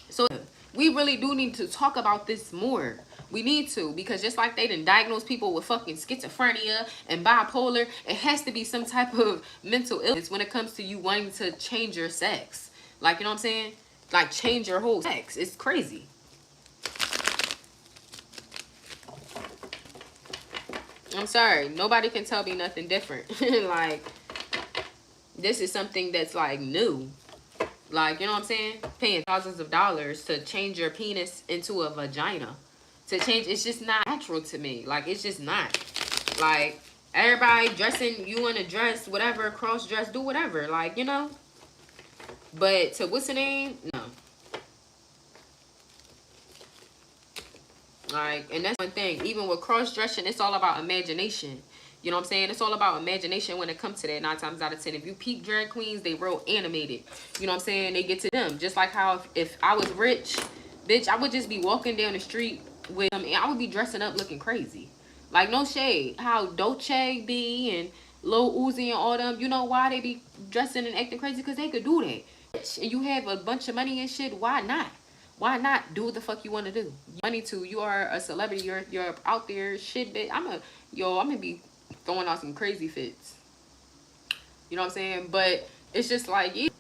So we really do need to talk about this more. We need to, because just like they didn't diagnose people with fucking schizophrenia and bipolar, it has to be some type of mental illness when it comes to you wanting to change your sex. Like, you know what I'm saying? Like, change your whole sex. It's crazy. I'm sorry. Nobody can tell me nothing different. Like, this is something that's, like, new. Like, you know what I'm saying? Paying thousands of dollars to change your penis into a vagina. To change, it's just not natural to me. Like, it's just not. Like, everybody dressing, you in a dress, whatever, cross dress, do whatever. Like, you know? But to what's the name? No. Like, and that's one thing. Even with cross-dressing, it's all about imagination. You know what I'm saying? It's all about imagination when it comes to that. 9 times out of 10, if you peep drag queens, they real animated. You know what I'm saying? They get to them. Just like how if I was rich, bitch, I would just be walking down the street with them, and I would be dressing up looking crazy. Like, no shade. How Dolce be and Lil Uzi and all them, you know why they be dressing and acting crazy? Because they could do that. And you have a bunch of money and shit, why not? Why not do what the fuck you want to do? Money too. You are a celebrity. You're out there. Shit, bitch. I'm gonna be throwing out some crazy fits. You know what I'm saying? But it's just like, yeah.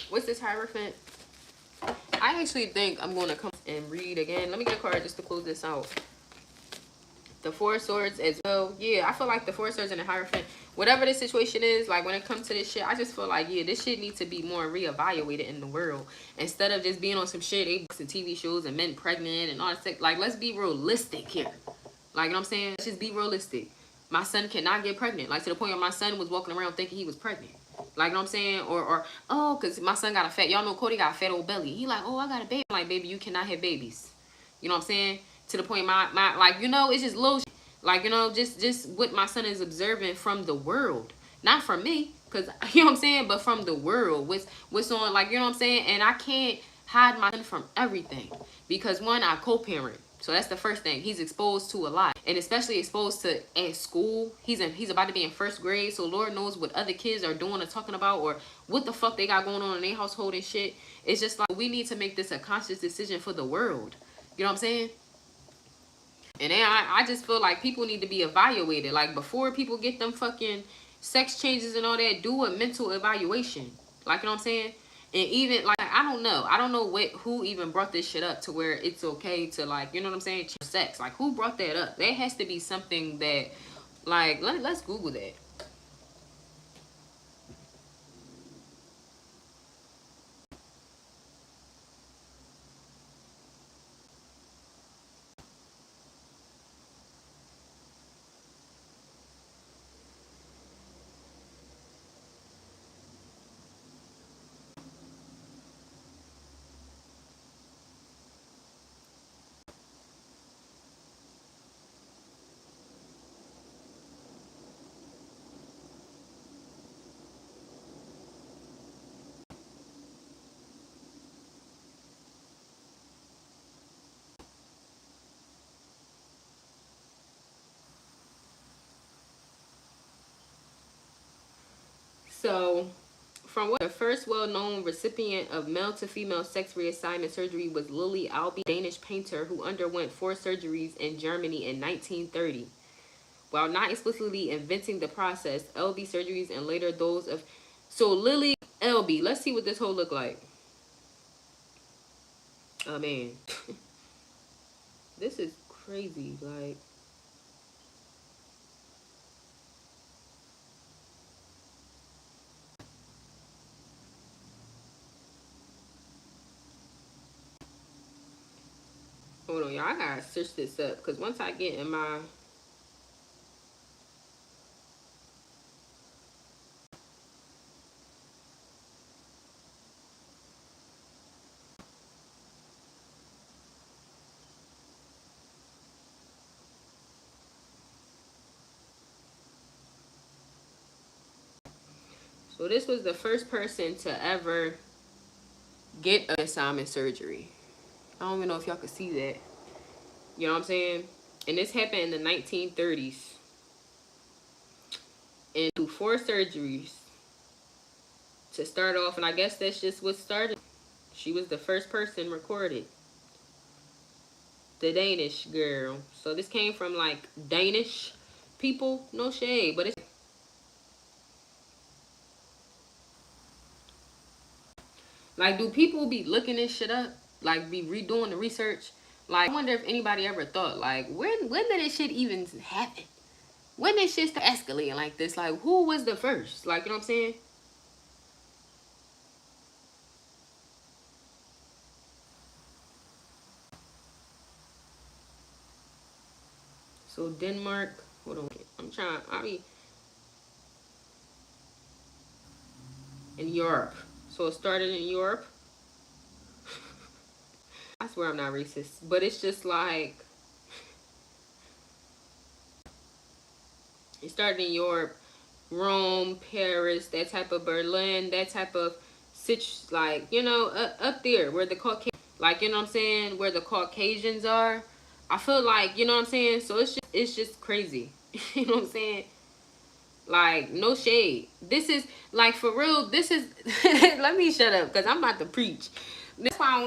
What's this Hierophant? I actually think I'm gonna come and read again. Let me get a card just to close this out. The Four of Swords as well. Yeah, I feel like the Four of Swords and the Hierophant, whatever the situation is, like when it comes to this shit, I just feel like, yeah, this shit needs to be more reevaluated in the world. Instead of just being on some shit, they books and TV shows and men pregnant and all that stuff. Like, let's be realistic here. Like, you know what I'm saying? Let's just be realistic. My son cannot get pregnant. Like, to the point where my son was walking around thinking he was pregnant. Like, you know what I'm saying? Or oh, because my son got a fat, y'all know Cody got a fat old belly. He like, oh, I got a baby. I'm like, baby, you cannot have babies. You know what I'm saying? To the point my like, you know, it's just little shit. Like, you know, just what my son is observing from the world. Not from me, because, you know what I'm saying? But from the world. What's on, like, you know what I'm saying? And I can't hide my son from everything. Because, one, I co-parent. So that's the first thing. He's exposed to a lot. And especially exposed to at school. He's about to be in first grade. So Lord knows what other kids are doing or talking about. Or what the fuck they got going on in their household and shit. It's just like, we need to make this a conscious decision for the world. You know what I'm saying? And then I just feel like people need to be evaluated. Like, before people get them fucking sex changes and all that, do a mental evaluation. Like, you know what I'm saying? And even, like, I don't know who even brought this shit up to where it's okay to, like, you know what I'm saying, change sex. Like, who brought that up? There has to be something that, like, let's Google that. So, from what the first well-known recipient of male-to-female sex reassignment surgery was Lily Albee, a Danish painter who underwent 4 surgeries in Germany in 1930. While not explicitly inventing the process, LB surgeries and later those of... So, Lily LB, let's see what this whole look like. Oh, man. This is crazy, like... Hold on, y'all. I gotta search this up because once I get in my... So this was the first person to ever get a assignment surgery. I don't even know if y'all could see that. You know what I'm saying? And this happened in the 1930s. And do 4 surgeries to start off. And I guess that's just what started. She was the first person recorded. The Danish girl. So this came from like Danish people. No shade. But it's like, do people be looking this shit up? Like, be redoing the research? Like, I wonder if anybody ever thought, like, when did this shit even happen? When did shit start escalating like this? Like, who was the first? Like, you know what I'm saying? So, Denmark. Hold on. I'm trying. I mean, in Europe. So, it started in Europe. I swear I'm not racist. But it's just like... It started in Europe. Rome, Paris, that type of Berlin, that type of... Like, you know, up there where the Caucasians... Like, you know what I'm saying? Where the Caucasians are. I feel like, you know what I'm saying? So, it's just crazy. You know what I'm saying? Like, no shade. This is, like, for real, this is... Let me shut up, because I'm about to preach. That's why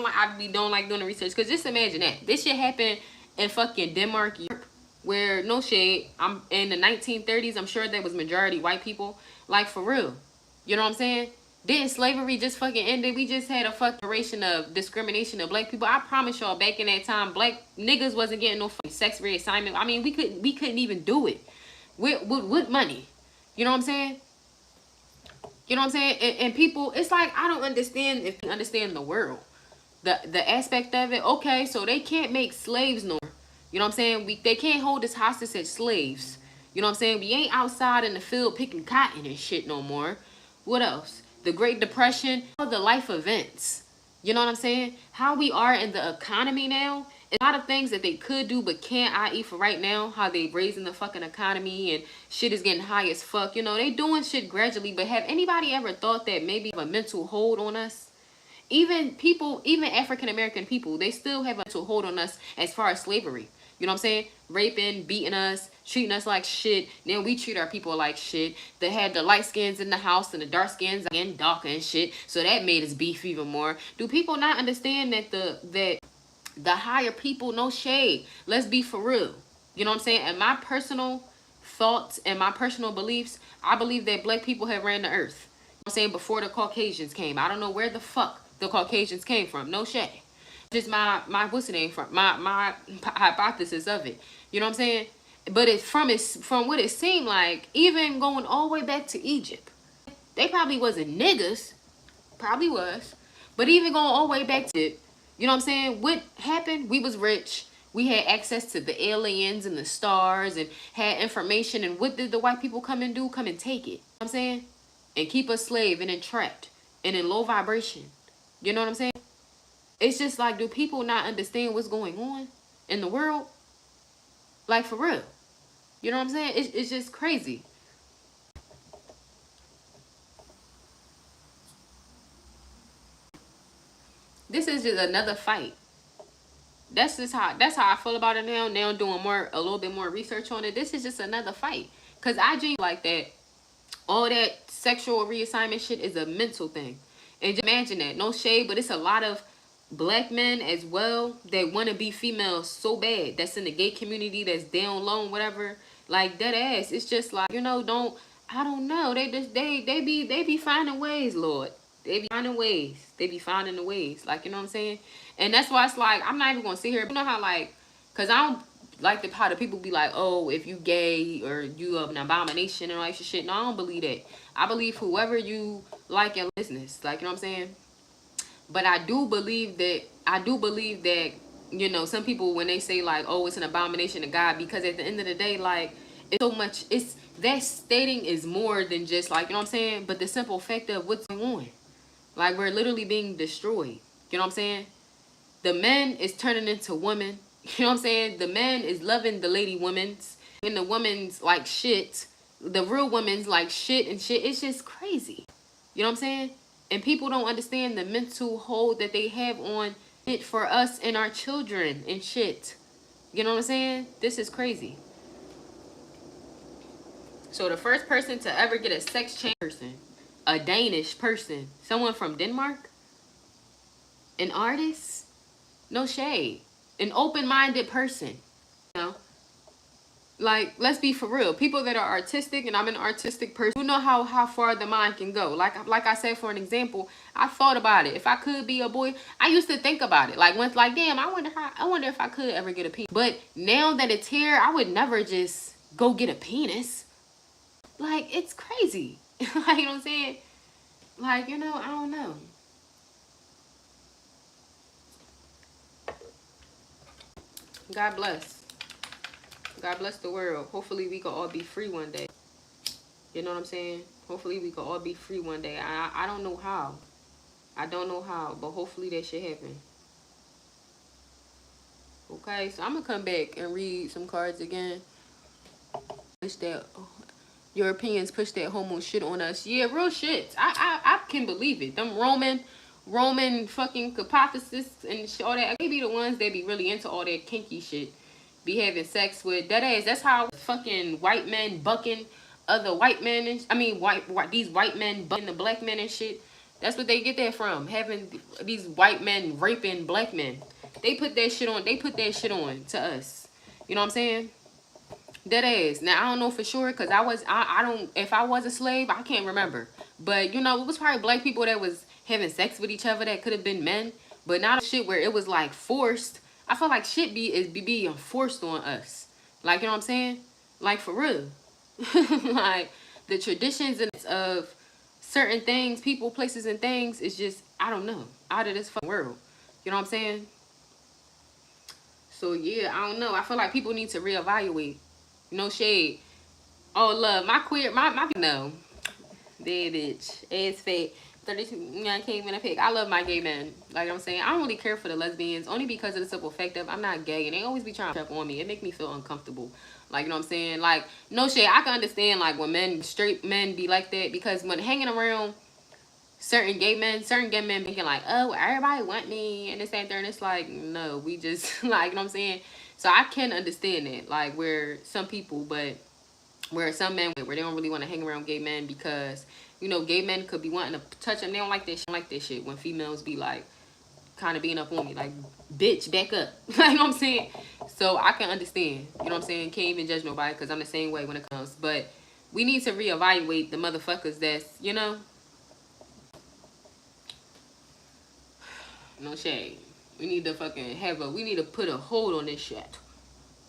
don't like doing the research. Because just imagine that. This shit happened in fucking Denmark, Europe, where, no shade, I'm in the 1930s. I'm sure there was majority white people. Like, for real. You know what I'm saying? Didn't slavery just fucking ended? We just had a fucking generation of discrimination of black people. I promise y'all, back in that time, black niggas wasn't getting no fucking sex reassignment. I mean, we couldn't even do it. With money. You know what I'm saying? You know what I'm saying? And people, it's like, I don't understand if you understand the world. The aspect of it. Okay, so they can't make slaves no more. You know what I'm saying? They can't hold us hostage as slaves. You know what I'm saying? We ain't outside in the field picking cotton and shit no more. What else? The Great Depression. All the life events. You know what I'm saying? How we are in the economy now. A lot of things that they could do but can't, i.e. for right now, how they raising the fucking economy and shit is getting high as fuck. You know, they doing shit gradually, but have anybody ever thought that maybe have a mental hold on us? Even people, even African-American people, they still have a mental hold on us as far as slavery. You know what I'm saying? Raping, beating us, treating us like shit. Then we treat our people like shit. They had the light skins in the house and the dark skins getting darker and shit. So that made us beef even more. Do people not understand that the higher people, no shade, let's be for real, you know what I'm saying? And my personal thoughts and my personal beliefs, I believe that black people have ran the earth, you know what I'm saying, before the Caucasians came. I don't know where the fuck the Caucasians came from, no shade. Just my what's the name, from my hypothesis of it, you know what I'm saying? But it's from what it seemed like, even going all the way back to Egypt, they probably wasn't niggas, probably was, but even going all the way back to it, you know what I'm saying? What happened? We was rich. We had access to the aliens and the stars and had information. And what did the white people come and do? Come and take it. You know what I'm saying? And keep us slave and entrapped and in low vibration. You know what I'm saying? It's just like, do people not understand what's going on in the world? Like, for real. You know what I'm saying? It's just crazy. This is just another fight. That's how I feel about it now. Now I'm doing a little bit more research on it. This is just another fight. Cause I genuinely like that. All that sexual reassignment shit is a mental thing. And just imagine that. No shade, but it's a lot of black men as well that want to be females so bad. That's in the gay community, that's down low, whatever. Like that ass. It's just like, you know, I don't know. They be finding ways, Lord. They be finding ways. They be finding the ways. Like, you know what I'm saying? And that's why it's like, I'm not even gonna sit here. You know how like, cause I don't like how the people be like, oh, if you gay or you an abomination and all that shit. No, I don't believe that. I believe whoever you like in business. Like, you know what I'm saying? But I do believe that, you know, some people when they say like, oh, it's an abomination to God, because at the end of the day, like, it's so much, it's that stating is more than just like, you know what I'm saying? But the simple fact of what's going on. Like, we're literally being destroyed. You know what I'm saying? The man is turning into women. You know what I'm saying? The man is loving the lady women's. And the woman's like shit. The real woman's like shit and shit. It's just crazy. You know what I'm saying? And people don't understand the mental hold that they have on it for us and our children and shit. You know what I'm saying? This is crazy. So the first person to ever get a sex change person, a Danish person, someone from Denmark, an artist, no shade, an open-minded person, you know, like, let's be for real. People that are artistic, and I'm an artistic person, you know how far the mind can go. Like I said, for an example, I thought about it. If I could be a boy, I used to think about it. Like, once, like, damn, I wonder if I could ever get a penis. But now that it's here, I would never just go get a penis. Like, it's crazy. Like, you know what I'm saying? Like, you know, I don't know. God bless. God bless the world. Hopefully we can all be free one day. You know what I'm saying? Hopefully we can all be free one day. I don't know how. I don't know how, but hopefully that shit happen. Okay, so I'm gonna come back and read some cards again. Push that Europeans push that homo shit on us. Yeah, real shit. I can believe it. Them Roman fucking hypothesis and shit, all that. They be the ones that be really into all that kinky shit. Be having sex with that ass. That's how fucking white men bucking other white men and these white men bucking the black men and shit. That's what they get that from. Having these white men raping black men. They put that shit on. They put that shit on to us. You know what I'm saying? That ass. Now I don't know for sure, because I don't, if I was a slave, I can't remember. But you know, it was probably black people that was having sex with each other that could have been men. But not a shit where it was like forced. I feel like shit be being forced on us. Like, you know what I'm saying? Like, for real. Like, the traditions and of certain things, people, places, and things is just, I don't know, out of this fucking world. You know what I'm saying? So yeah, I don't know. I feel like people need to reevaluate. No shade. Oh, love, my no. Dead bitch. Ass fake. 32, I can't even pick. I love my gay men. Like I'm saying, I don't really care for the lesbians, only because of the simple fact of I'm not gay, and they always be trying to check on me. It make me feel uncomfortable. Like, you know what I'm saying? Like, no shade. I can understand, like, when straight men be like that, because when hanging around certain gay men thinking like, oh, everybody want me and this and that, and it's like, no, we just like, you know what I'm saying? So I can understand that, like, where some people, but where some men, where they don't really want to hang around gay men, because, you know, gay men could be wanting to touch them. They don't like that shit when females be like kind of being up on me, like, bitch, back up. Like, you know what I'm saying? So I can understand, you know what I'm saying? Can't even judge nobody, because I'm the same way when it comes. But we need to reevaluate the motherfuckers that's, you know, no shade. We need to fucking we need to put a hold on this shit.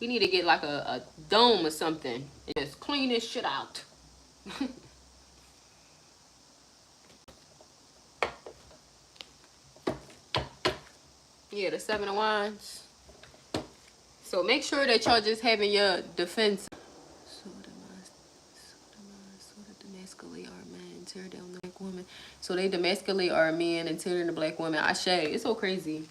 We need to get like a dome or something and just clean this shit out. Yeah, the 7 of Wands. So make sure that y'all just having your defense. So the demasculate our man, tear down the black woman. So they demasculate our men and tear down the black woman. Ashe. It's so crazy.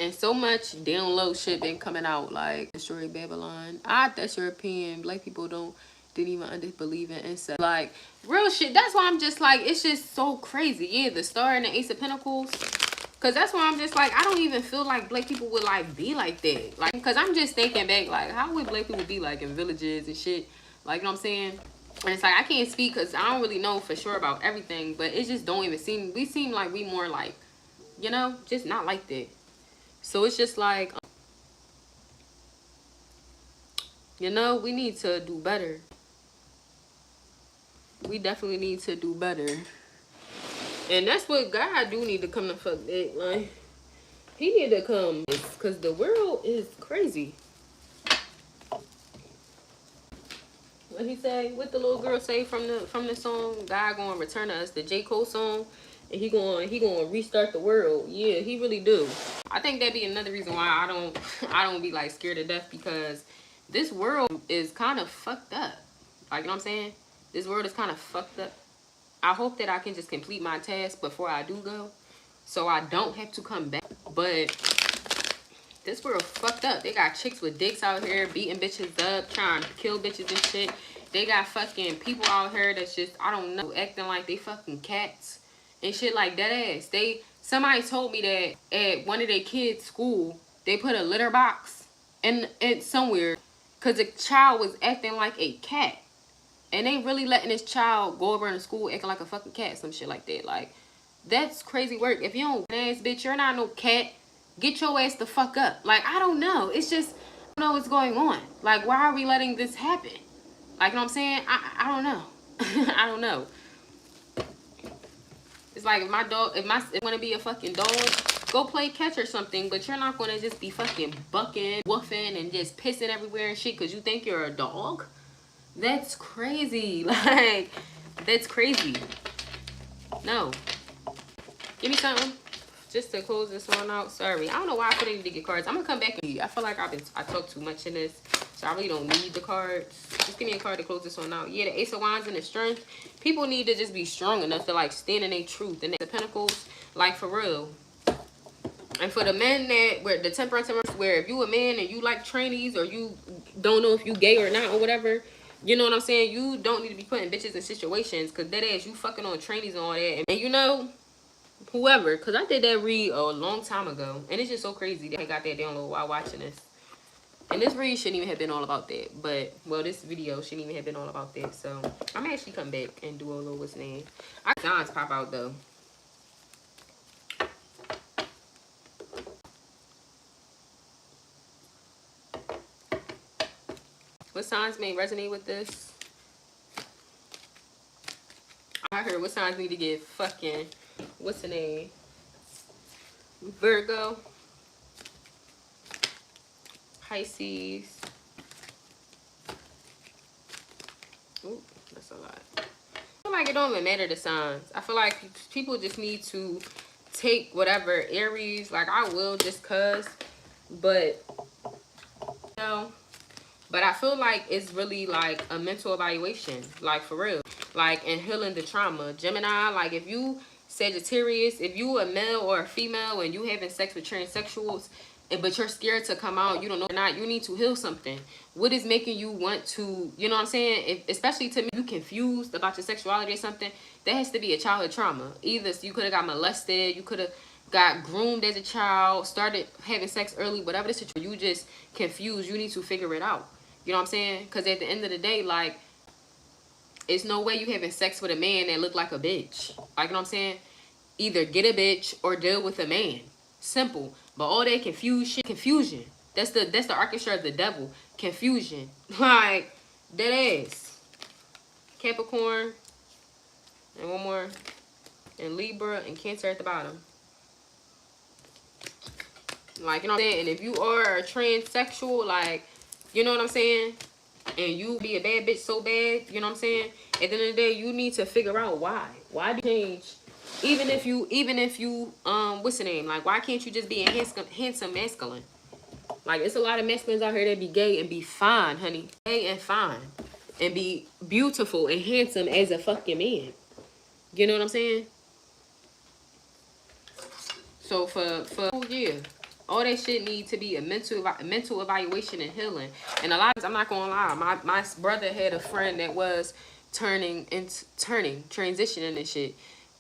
And so much down low shit been coming out, like destroy Babylon. That's European. Black people didn't even believe in incest. Like, real shit. That's why I'm just like, it's just so crazy. Yeah, the Star and the Ace of Pentacles. Cause that's why I'm just like, I don't even feel like black people would like be like that. Like, cause I'm just thinking back, like, how would black people be like in villages and shit? Like, you know what I'm saying? And it's like, I can't speak because I don't really know for sure about everything, but it just don't even seem, we seem like we more like, you know, just not like that. So it's just like, you know, we need to do better. We definitely need to do better. And that's what God do need to come to fuck that. Like, he need to come, because the world is crazy. What he say? What the little girl say from the song? God gonna return to us, the J. Cole song, and he gonna restart the world. Yeah, he really do. I think that'd be another reason why I don't be like scared to death, because this world is kind of fucked up. Like, you know what I'm saying? This world is kind of fucked up. I hope that I can just complete my task before I do go, so I don't have to come back. But this world fucked up. They got chicks with dicks out here beating bitches up, trying to kill bitches and shit. They got fucking people out here that's just, I don't know, acting like they fucking cats and shit, like that ass. Somebody told me that at one of their kids' school, they put a litter box in it somewhere because the child was acting like a cat. And they really letting this child go over in the school acting like a fucking cat, some shit like that. Like, that's crazy work. If you don't ass bitch, you're not no cat. Get your ass the fuck up. Like, I don't know. It's just, I don't know what's going on. Like, why are we letting this happen? Like, you know what I'm saying? I don't know. I don't know. It's like, if my dog, if I want to be a fucking dog, go play catch or something. But you're not going to just be fucking bucking, woofing, and just pissing everywhere and shit because you think you're a dog. That's crazy. Like, that's crazy. No. Give me something. Just to close this one out. Sorry. I don't know why I couldn't even get cards. I'm going to come back and I feel like I talked too much in this. So I really don't need the cards. Just give me a card to close this one out. Yeah, the Ace of Wands and the Strength. People need to just be strong enough to like stand in their truth. And the Pentacles, like for real. And for the men that, where the Temperance, where if you a man and you like trainees or you don't know if you gay or not or whatever, you know what I'm saying? You don't need to be putting bitches in situations because that ass you fucking on trainees and all that. And you know, whoever, because I did that read a long time ago. And it's just so crazy that I got that download while watching this. And this read shouldn't even have been all about that. But, well, this video shouldn't even have been all about that. So, I'm actually come back and do a little what's name. Signs pop out, though. What signs may resonate with this? I heard what signs need to get fucking, what's the name? Virgo. Pisces. Ooh, that's a lot. I feel like it don't even matter the signs. I feel like people just need to take whatever Aries, like I will just cuz, but you know, but I feel like it's really like a mental evaluation, like for real, like in healing the trauma. Gemini, like if you Sagittarius, if you a male or a female and you having sex with transsexuals, but you're scared to come out, you don't know or not, you need to heal something. What is making you want to, you know what I'm saying? If, especially to me, you confused about your sexuality or something, that has to be a childhood trauma. Either you could have got molested, you could have got groomed as a child, started having sex early, whatever the situation, you just confused, you need to figure it out. You know what I'm saying? Because at the end of the day, like, it's no way you having sex with a man that look like a bitch. Like, you know what I'm saying? Either get a bitch or deal with a man. Simple. But all that confusion. That's the orchestra of the devil. Confusion. Like, that ass. Capricorn. And one more. And Libra and Cancer at the bottom. Like, you know what I'm saying? And if you are a transsexual, like, you know what I'm saying? And you be a bad bitch so bad, you know what I'm saying? At the end of the day, you need to figure out why. Why do you change? Even if you, what's the name? Like, why can't you just be a handsome masculine? Like, it's a lot of masculines out here that be gay and be fine, honey. Gay and fine. And be beautiful and handsome as a fucking man. You know what I'm saying? So, yeah. All that shit need to be a mental evaluation and healing. And a lot of times, I'm not gonna lie, my brother had a friend that was transitioning and shit.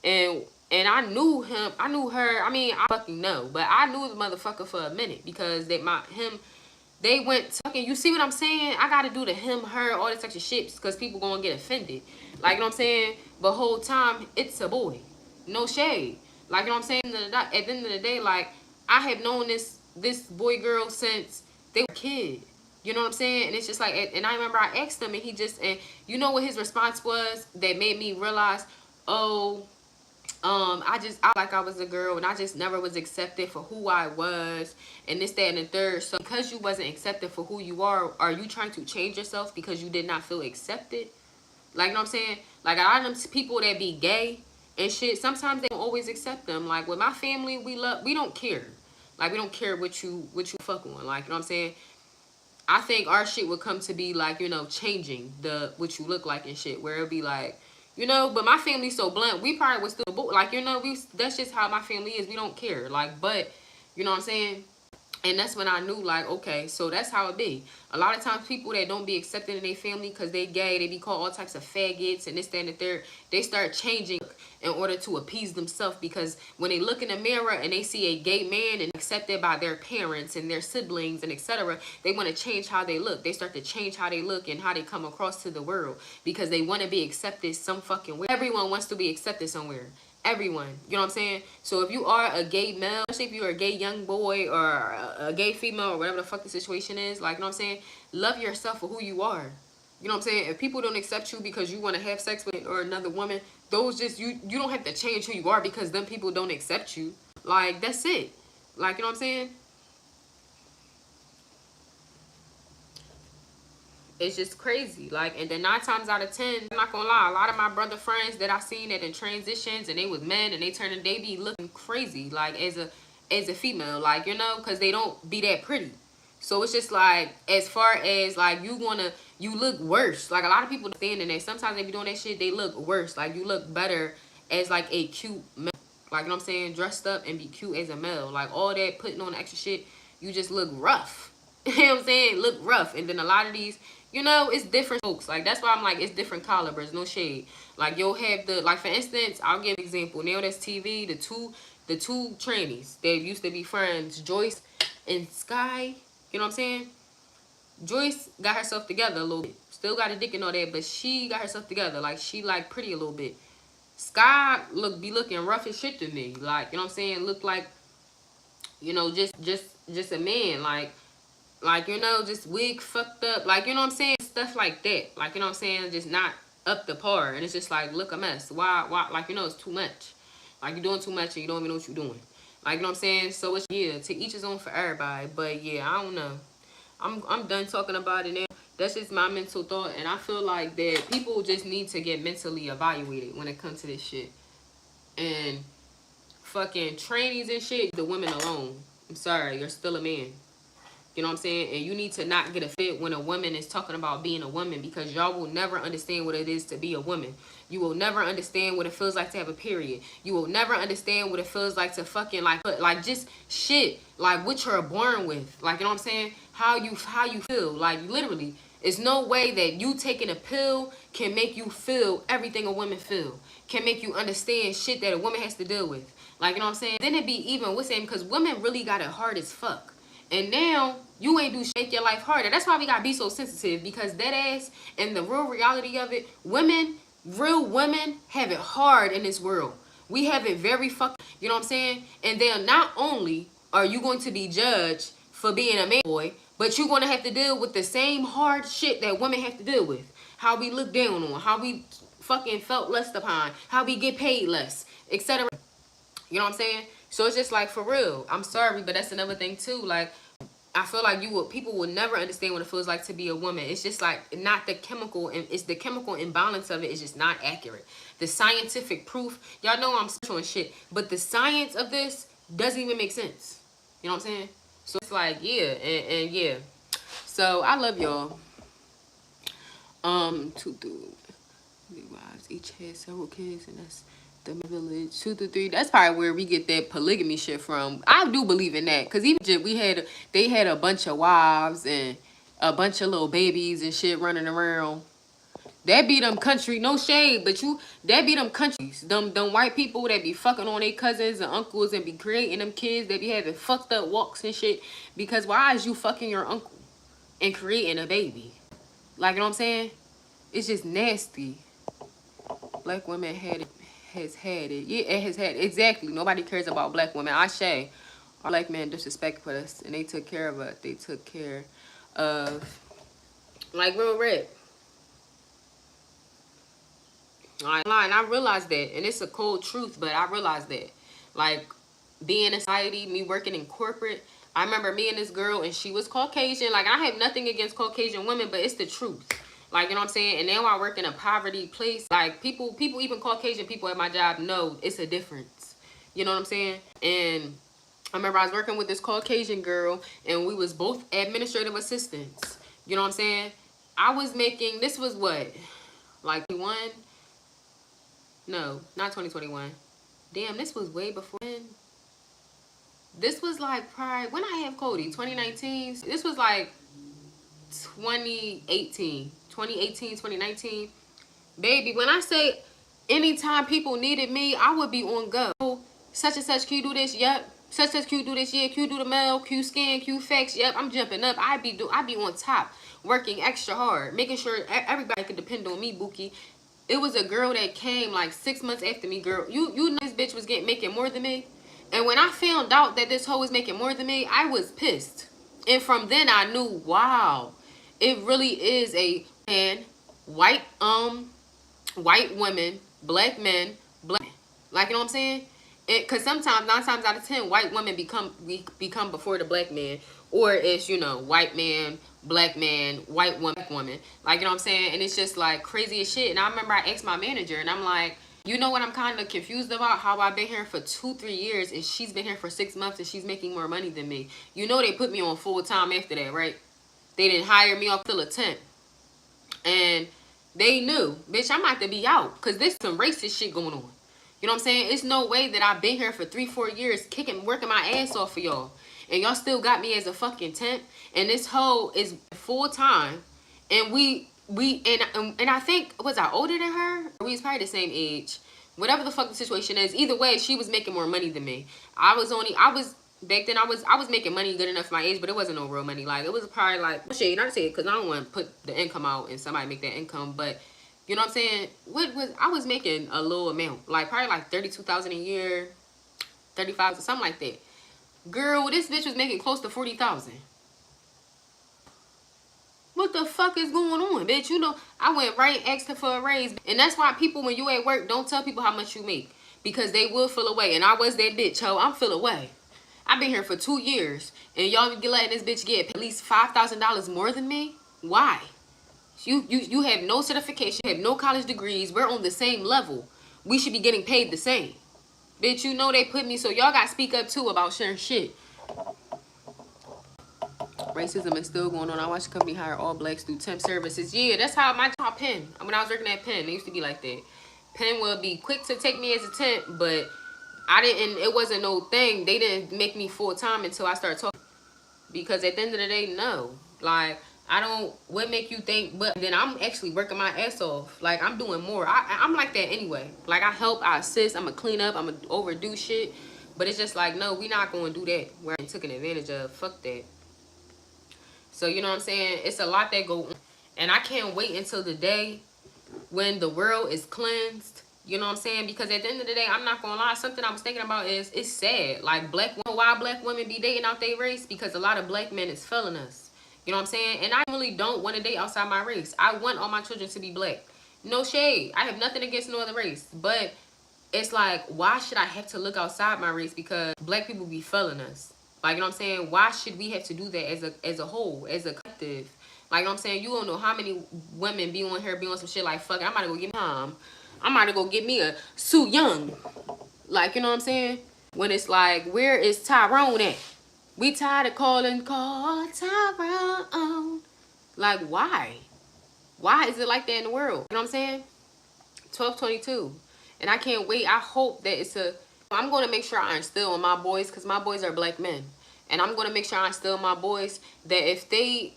And I knew him, I knew her, I mean, I fucking know, but I knew the motherfucker for a minute because They went talking. You see what I'm saying? I gotta do the him, her, all this type of shit because people gonna get offended. Like, you know what I'm saying? But whole time it's a boy. No shade. Like, you know what I'm saying? At the end of the day, like, I have known this boy girl since they were a kid. You know what I'm saying? And it's just like, and I remember I asked him, and he just, and you know what his response was that made me realize, oh, I was a girl and I just never was accepted for who I was and this, that, and the third. So because you wasn't accepted for who you are you trying to change yourself because you did not feel accepted? Like, you know what I'm saying? Like, a lot of them people that be gay and shit, sometimes they don't always accept them. Like, with my family, we don't care. Like, we don't care what you fuck on. Like, you know what I'm saying? I think our shit would come to be like, you know, changing what you look like and shit, where it'll be like, you know, but my family's so blunt, we probably would still, like, you know, that's just how my family is. We don't care. Like, but, you know what I'm saying? And that's when I knew, like, okay, so that's how it be. A lot of times people that don't be accepted in their family because they gay, they be called all types of faggots and this, that, and the third, they start changing in order to appease themselves, because when they look in the mirror and they see a gay man and accepted by their parents and their siblings and etc., they want to change how they look. They start to change how they look and how they come across to the world because they want to be accepted some fucking way. Everyone wants to be accepted somewhere. Everyone, you know what I'm saying? So if you are a gay male, especially if you're a gay young boy or a gay female or whatever the fuck the situation is, like, you know what I'm saying? Love yourself for who you are. You know what I'm saying? If people don't accept you because you want to have sex with or another woman, those just, you don't have to change who you are because them people don't accept you. Like, that's it. Like, you know what I'm saying? It's just crazy. Like, and then 9 times out of 10, I'm not gonna lie, a lot of my brother friends that I seen that in transitions and they was men and they turning, they be looking crazy, like, as a female, like, you know, because they don't be that pretty. So it's just like, as far as like, you look worse. Like, a lot of people standing there, sometimes they be doing that shit, they look worse. Like, you look better as like a cute male. Like, you know what I'm saying? Dressed up and be cute as a male. Like, all that putting on extra shit, you just look rough. You know what I'm saying? Look rough. And then a lot of these, you know, it's different folks. Like, that's why I'm like, it's different calibers, no shade. Like, you'll have the, like, for instance, I'll give an example. Now that's TV, the two trannies that used to be friends, Joyce and Sky. You know what I'm saying? Joyce got herself together a little bit. Still got a dick and all that, but she got herself together. Like, she, like, pretty a little bit. Sky be looking rough as shit to me. Like, you know what I'm saying? Look like, you know, just a man. Like, you know, just wig fucked up. Like, you know what I'm saying? Stuff like that. Like, you know what I'm saying? Just not up to par. And it's just like, look a mess. Why? Like, you know, it's too much. Like, you're doing too much and you don't even know what you're doing. Like, you know what I'm saying? So it's, yeah, to each his own for everybody. But yeah, I don't know. I'm done talking about it now. That's just my mental thought. And I feel like that people just need to get mentally evaluated when it comes to this shit. And fucking trainees and shit, the women alone. I'm sorry, you're still a man. You know what I'm saying? And you need to not get offended when a woman is talking about being a woman, because y'all will never understand what it is to be a woman. You will never understand what it feels like to have a period. You will never understand what it feels like to fucking like just shit, like what you're born with. Like, you know what I'm saying? How you feel. Like, literally, it's no way that you taking a pill can make you feel everything a woman feel. Can make you understand shit that a woman has to deal with. Like, you know what I'm saying? Then it be even with saying, because women really got it hard as fuck. And now, you ain't do shit make your life harder. That's why we gotta be so sensitive. Because that ass, and the real reality of it, real women have it hard in this world. We have it very fucking, you know what I'm saying? And then not only are you going to be judged for being a man boy, but you're going to have to deal with the same hard shit that women have to deal with. How we look down on, how we fucking felt less upon, how we get paid less, etc. You know what I'm saying? So it's just like, for real, I'm sorry, but that's another thing too. Like, I feel like people will never understand what it feels like to be a woman. It's just like, not the chemical, and it's the chemical imbalance of it is just not accurate. The scientific proof, y'all know I'm spiritual and shit, but the science of this doesn't even make sense. You know what I'm saying? So it's like, yeah, and yeah. So I love y'all. Two wives, each had several kids, and that's the village. 2 to 3. That's probably where we get that polygamy shit from. I do believe in that, cause even they had a bunch of wives and a bunch of little babies and shit running around. That be them country, no shade, but that be them countries, them white people that be fucking on their cousins and uncles and be creating them kids that be having fucked up walks and shit. Because why is you fucking your uncle? and creating a baby. Like, you know what I'm saying? It's just nasty. Black women has had it. Yeah, it has had it. Exactly. Nobody cares about black women. I say, our black men disrespected us, and they took care of us. They took care of, like, real rap. And I realized that, and it's a cold truth, but I realized that, like, being in society, me working in corporate, I remember me and this girl, and she was Caucasian. Like, I have nothing against Caucasian women, but it's the truth. Like, you know what I'm saying? And now I work in a poverty place. Like, people, even Caucasian people at my job know it's a difference. You know what I'm saying? And I remember I was working with this Caucasian girl, and we was both administrative assistants. You know what I'm saying? I was making, this was what? Like, no, not 2021. Damn, this was way before then. This was like probably, when I have Cody, 2019. This was like 2018, 2019. Baby, when I say anytime people needed me, I would be on go. Such and such, can you do this? Yep. Such and such, can you do this? Yeah. Can you do the mail? Q scan, Q fax? Yep. I'm jumping up. I be on top, working extra hard, making sure everybody could depend on me, Bookie. It was a girl that came like 6 months after me, girl. You know this bitch was making more than me. And when I found out that this hoe was making more than me, I was pissed. And from then I knew, wow, it really is a man, white women, black men, black. Like, you know what I'm saying? Because sometimes, 9 times out of 10, white women become before the black man. Or it's, you know, white man, black man, white woman, black woman. Like, you know what I'm saying? And it's just like crazy as shit. And I remember I asked my manager, and I'm like, you know what I'm kind of confused about? How I've been here for 2-3 years, and she's been here for 6 months, and she's making more money than me. You know they put me on full time after that, right? They didn't hire me off till a temp. And they knew, bitch, I'm about to be out. Because there's some racist shit going on. You know what I'm saying? It's no way that I've been here for 3-4 years working my ass off for y'all. And y'all still got me as a fucking temp. And this hoe is full time. And and I think, was I older than her? We was probably the same age. Whatever the fuck the situation is. Either way, she was making more money than me. Back then I was making money good enough for my age, but it wasn't no real money. Like, it was probably like, shit, not to say it, because I don't want to put the income out and somebody make that income, but you know what I'm saying? I was making a low amount, like probably like 32,000 a year, 35, something like that. Girl, this bitch was making close to 40,000. What the fuck is going on, bitch? You know, I went right and asked her for a raise, and that's why people, when you at work, don't tell people how much you make, because they will feel away. And I was that bitch, ho. I'm feel away. I've been here for 2 years, and y'all be letting this bitch get at least $5,000 more than me? Why? You have no certification, you have no college degrees. We're on the same level. We should be getting paid the same. Bitch, you know they put me, so y'all got to speak up too about sharing shit. Racism is still going on. I watched the company hire all blacks through temp services. Yeah, that's how my job Penn. When I was working at Penn, it used to be like that. Penn would be quick to take me as a temp, but it wasn't no thing. They didn't make me full time until I started talking. Because at the end of the day, no. Like, what make you think, but then I'm actually working my ass off. Like, I'm doing more. I'm like that anyway. Like, I help, I assist, I'm going to clean up, I'm going to overdo shit. But it's just like, no, we not going to do that. We're taken advantage of. Fuck that. So, you know what I'm saying? It's a lot that go on. And I can't wait until the day when the world is cleansed. You know what I'm saying? Because at the end of the day, I'm not going to lie. Something I was thinking about is, it's sad. Like, why black women be dating out their race? Because a lot of black men is failing us. You know what I'm saying? And I really don't want to date outside my race. I want all my children to be black. No shade. I have nothing against no other race. But it's like, why should I have to look outside my race? Because black people be failing us. Like, you know what I'm saying? Why should we have to do that as a whole, as a collective? Like, you know what I'm saying? You don't know how many women be on here, be on some shit like, fuck it, I'm about to go get mom. I'm about to go get me a Sue Young. Like, you know what I'm saying? When it's like, where is Tyrone at? We tired of calling, call Tyrone. Like, why? Why is it like that in the world? You know what I'm saying? 12/22. And I can't wait. I hope that I'm going to make sure I instill in my boys, because my boys are black men. And I'm going to make sure I instill in my boys that if they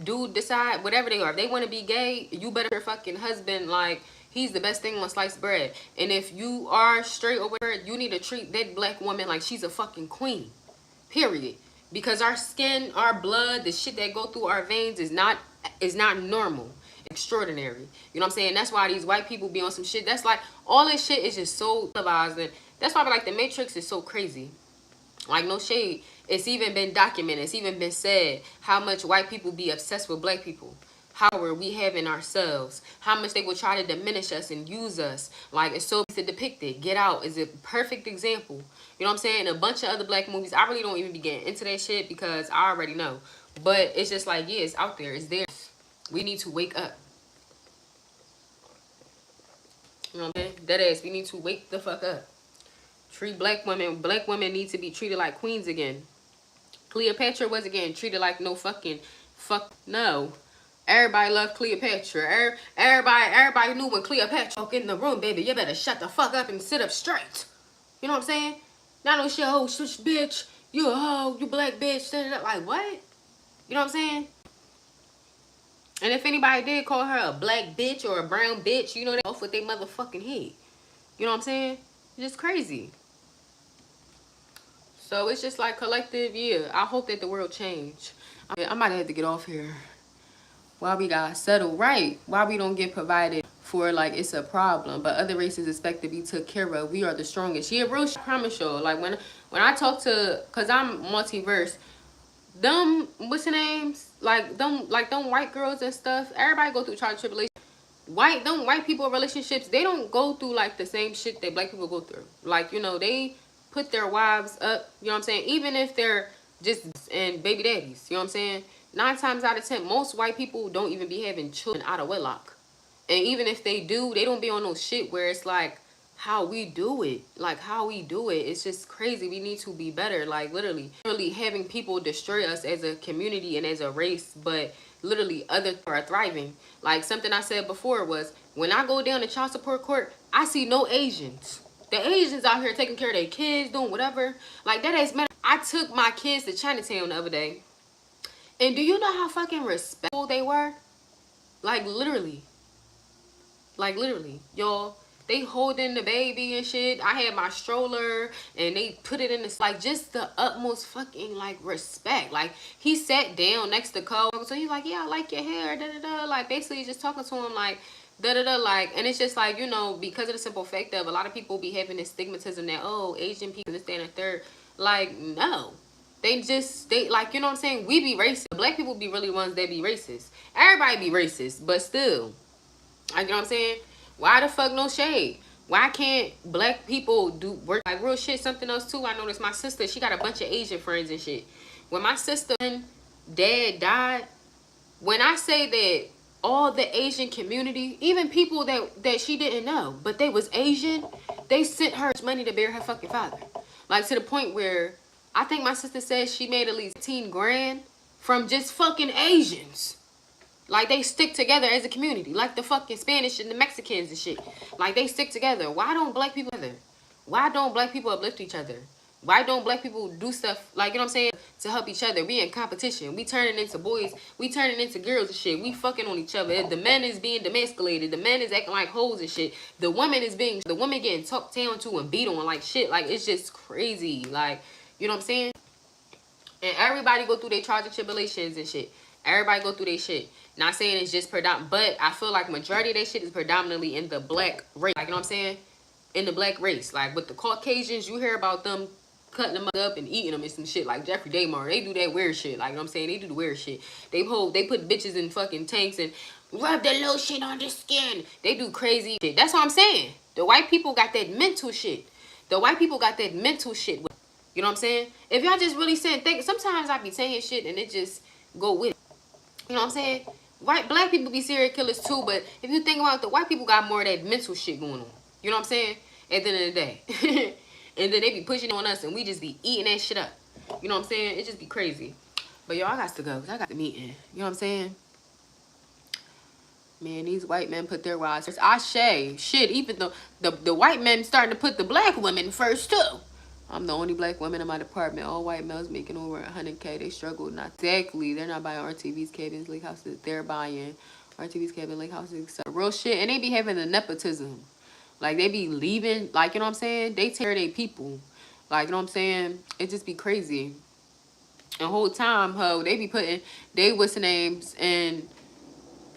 do decide, whatever they are, if they want to be gay, you better your fucking husband like he's the best thing on sliced bread. And if you are straight over it, you need to treat that black woman like she's a fucking queen. Period. because our skin, our blood, the shit that go through our veins is not normal, extraordinary. You know what I'm saying? That's why these white people be on some shit. That's like all this shit is just so televised, and that's why like the Matrix is so crazy. Like no shade, it's even been documented, it's even been said how much white people be obsessed with black people, how we have in ourselves, how much they will try to diminish us and use us. Like it's so depicted. Get Out is a perfect example. You know what I'm saying? A bunch of other black movies. I really don't even be getting into that shit because I already know. But it's just like, yeah, it's out there. It's there. We need to wake up. You know what I'm saying? That ass, we need to wake the fuck up. Treat black women. Black women need to be treated like queens again. Cleopatra was again treated like no fucking no. Everybody loved Cleopatra. Everybody knew when Cleopatra walked in the room, baby, you better shut the fuck up and sit up straight. You know what I'm saying? Not no shit, oh, shush, bitch. You a hoe, you black bitch. Like, what? You know what I'm saying? And if anybody did call her a black bitch or a brown bitch, you know, they off with their motherfucking head. You know what I'm saying? It's just crazy. So it's just like collective, yeah. I hope that the world change. I might have to get off here. Why we got settled right? Why we don't get provided for like it's a problem, but other races expect to be took care of. We are the strongest. Yeah, real shit. I promise y'all. Like when I talk to, cause I'm multiverse, them what's the names? Like them white girls and stuff. Everybody go through trial and tribulation. White people relationships, they don't go through like the same shit that black people go through. Like, you know, they put their wives up, you know what I'm saying? Even if they're just and baby daddies, you know what I'm saying? 9 times out of 10, most white people don't even be having children out of wedlock. And even if they do, they don't be on no shit where it's like how we do it. Like how we do it. It's just crazy. We need to be better. Like literally having people destroy us as a community and as a race, but literally others are thriving. Like something I said before was, when I go down to child support court, I see no Asians. The Asians out here taking care of their kids, doing whatever. Like that is matter. I took my kids to Chinatown the other day. And do you know how fucking respectful they were? Like literally. Like literally. Y'all, they holding the baby and shit. I had my stroller and they put it in this, like just the utmost fucking like respect. Like he sat down next to Cole. So he's like, yeah, I like your hair. Da da da. Like basically just talking to him like da da da. Like, and it's just like, you know, because of the simple fact of a lot of people be having this stigmatism that, oh, Asian people, this, that, and the third. Like, no. They like, you know what I'm saying? We be racist. Black people be really ones that be racist. Everybody be racist, but still. Like, you know what I'm saying? Why the fuck no shade? Why can't black people do work like real shit? Something else too. I noticed my sister, she got a bunch of Asian friends and shit. When my sister and dad died, when I say that all the Asian community, even people that she didn't know, but they was Asian, they sent her money to bury her fucking father. Like to the point where I think my sister said she made at least 15 grand from just fucking Asians. Like they stick together as a community, like the fucking Spanish and the Mexicans and shit. Like they stick together. Why don't black people together? Why don't black people uplift each other? Why don't black people do stuff like, you know what I'm saying, to help each other? We in competition. We turning into boys. We turning into girls and shit. We fucking on each other. The men is being demasculated. The men is acting like hoes and shit. The woman getting talked down to and beat on like shit. Like it's just crazy. Like, you know what I'm saying? And everybody go through their trials and tribulations and shit. Everybody go through their shit. Not saying it's just predominant, but I feel like majority of their shit is predominantly in the black race. Like, you know what I'm saying? In the black race. Like, with the Caucasians, you hear about them cutting them up and eating them and some shit. Like, Jeffrey Dahmer, they do that weird shit. Like, you know what I'm saying? They do the weird shit. They put bitches in fucking tanks and rub the lotion on their skin. They do crazy shit. That's what I'm saying. The white people got that mental shit. The white people got that mental shit. You know what I'm saying? If y'all just really saying, sometimes I be saying shit and it just go with it. You know what I'm saying? Black people be serial killers too, but if you think about it, the white people got more of that mental shit going on. You know what I'm saying? At the end of the day. And then they be pushing on us and we just be eating that shit up. You know what I'm saying? It just be crazy. But y'all, I got to go because I got the meeting. You know what I'm saying? Man, these white men put their wives first. Ashe. Shit, even the white men starting to put the black women first too. I'm the only black woman in my department. All white males making over 100K. They struggle. Not exactly. They're not buying RTVs, cabins, lake houses. They're buying RTVs, cabins, lake houses, etc. Real shit. And they be having the nepotism. Like, they be leaving. Like, you know what I'm saying? They tear their people. Like, you know what I'm saying? It just be crazy. And whole time, they be putting they what's the names, and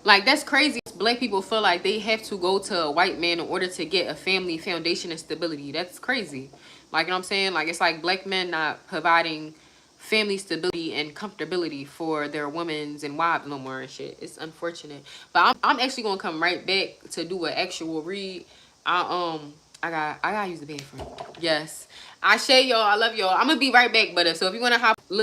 like that's crazy. Black people feel like they have to go to a white man in order to get a family foundation and stability. That's crazy. Like, you know what I'm saying? Like, it's like black men not providing family stability and comfortability for their women's and wives no more and shit. It's unfortunate. But I'm actually gonna come right back to do an actual read. I gotta use the bathroom. Yes. I share y'all. I love y'all. I'm gonna be right back, but so if you wanna hop look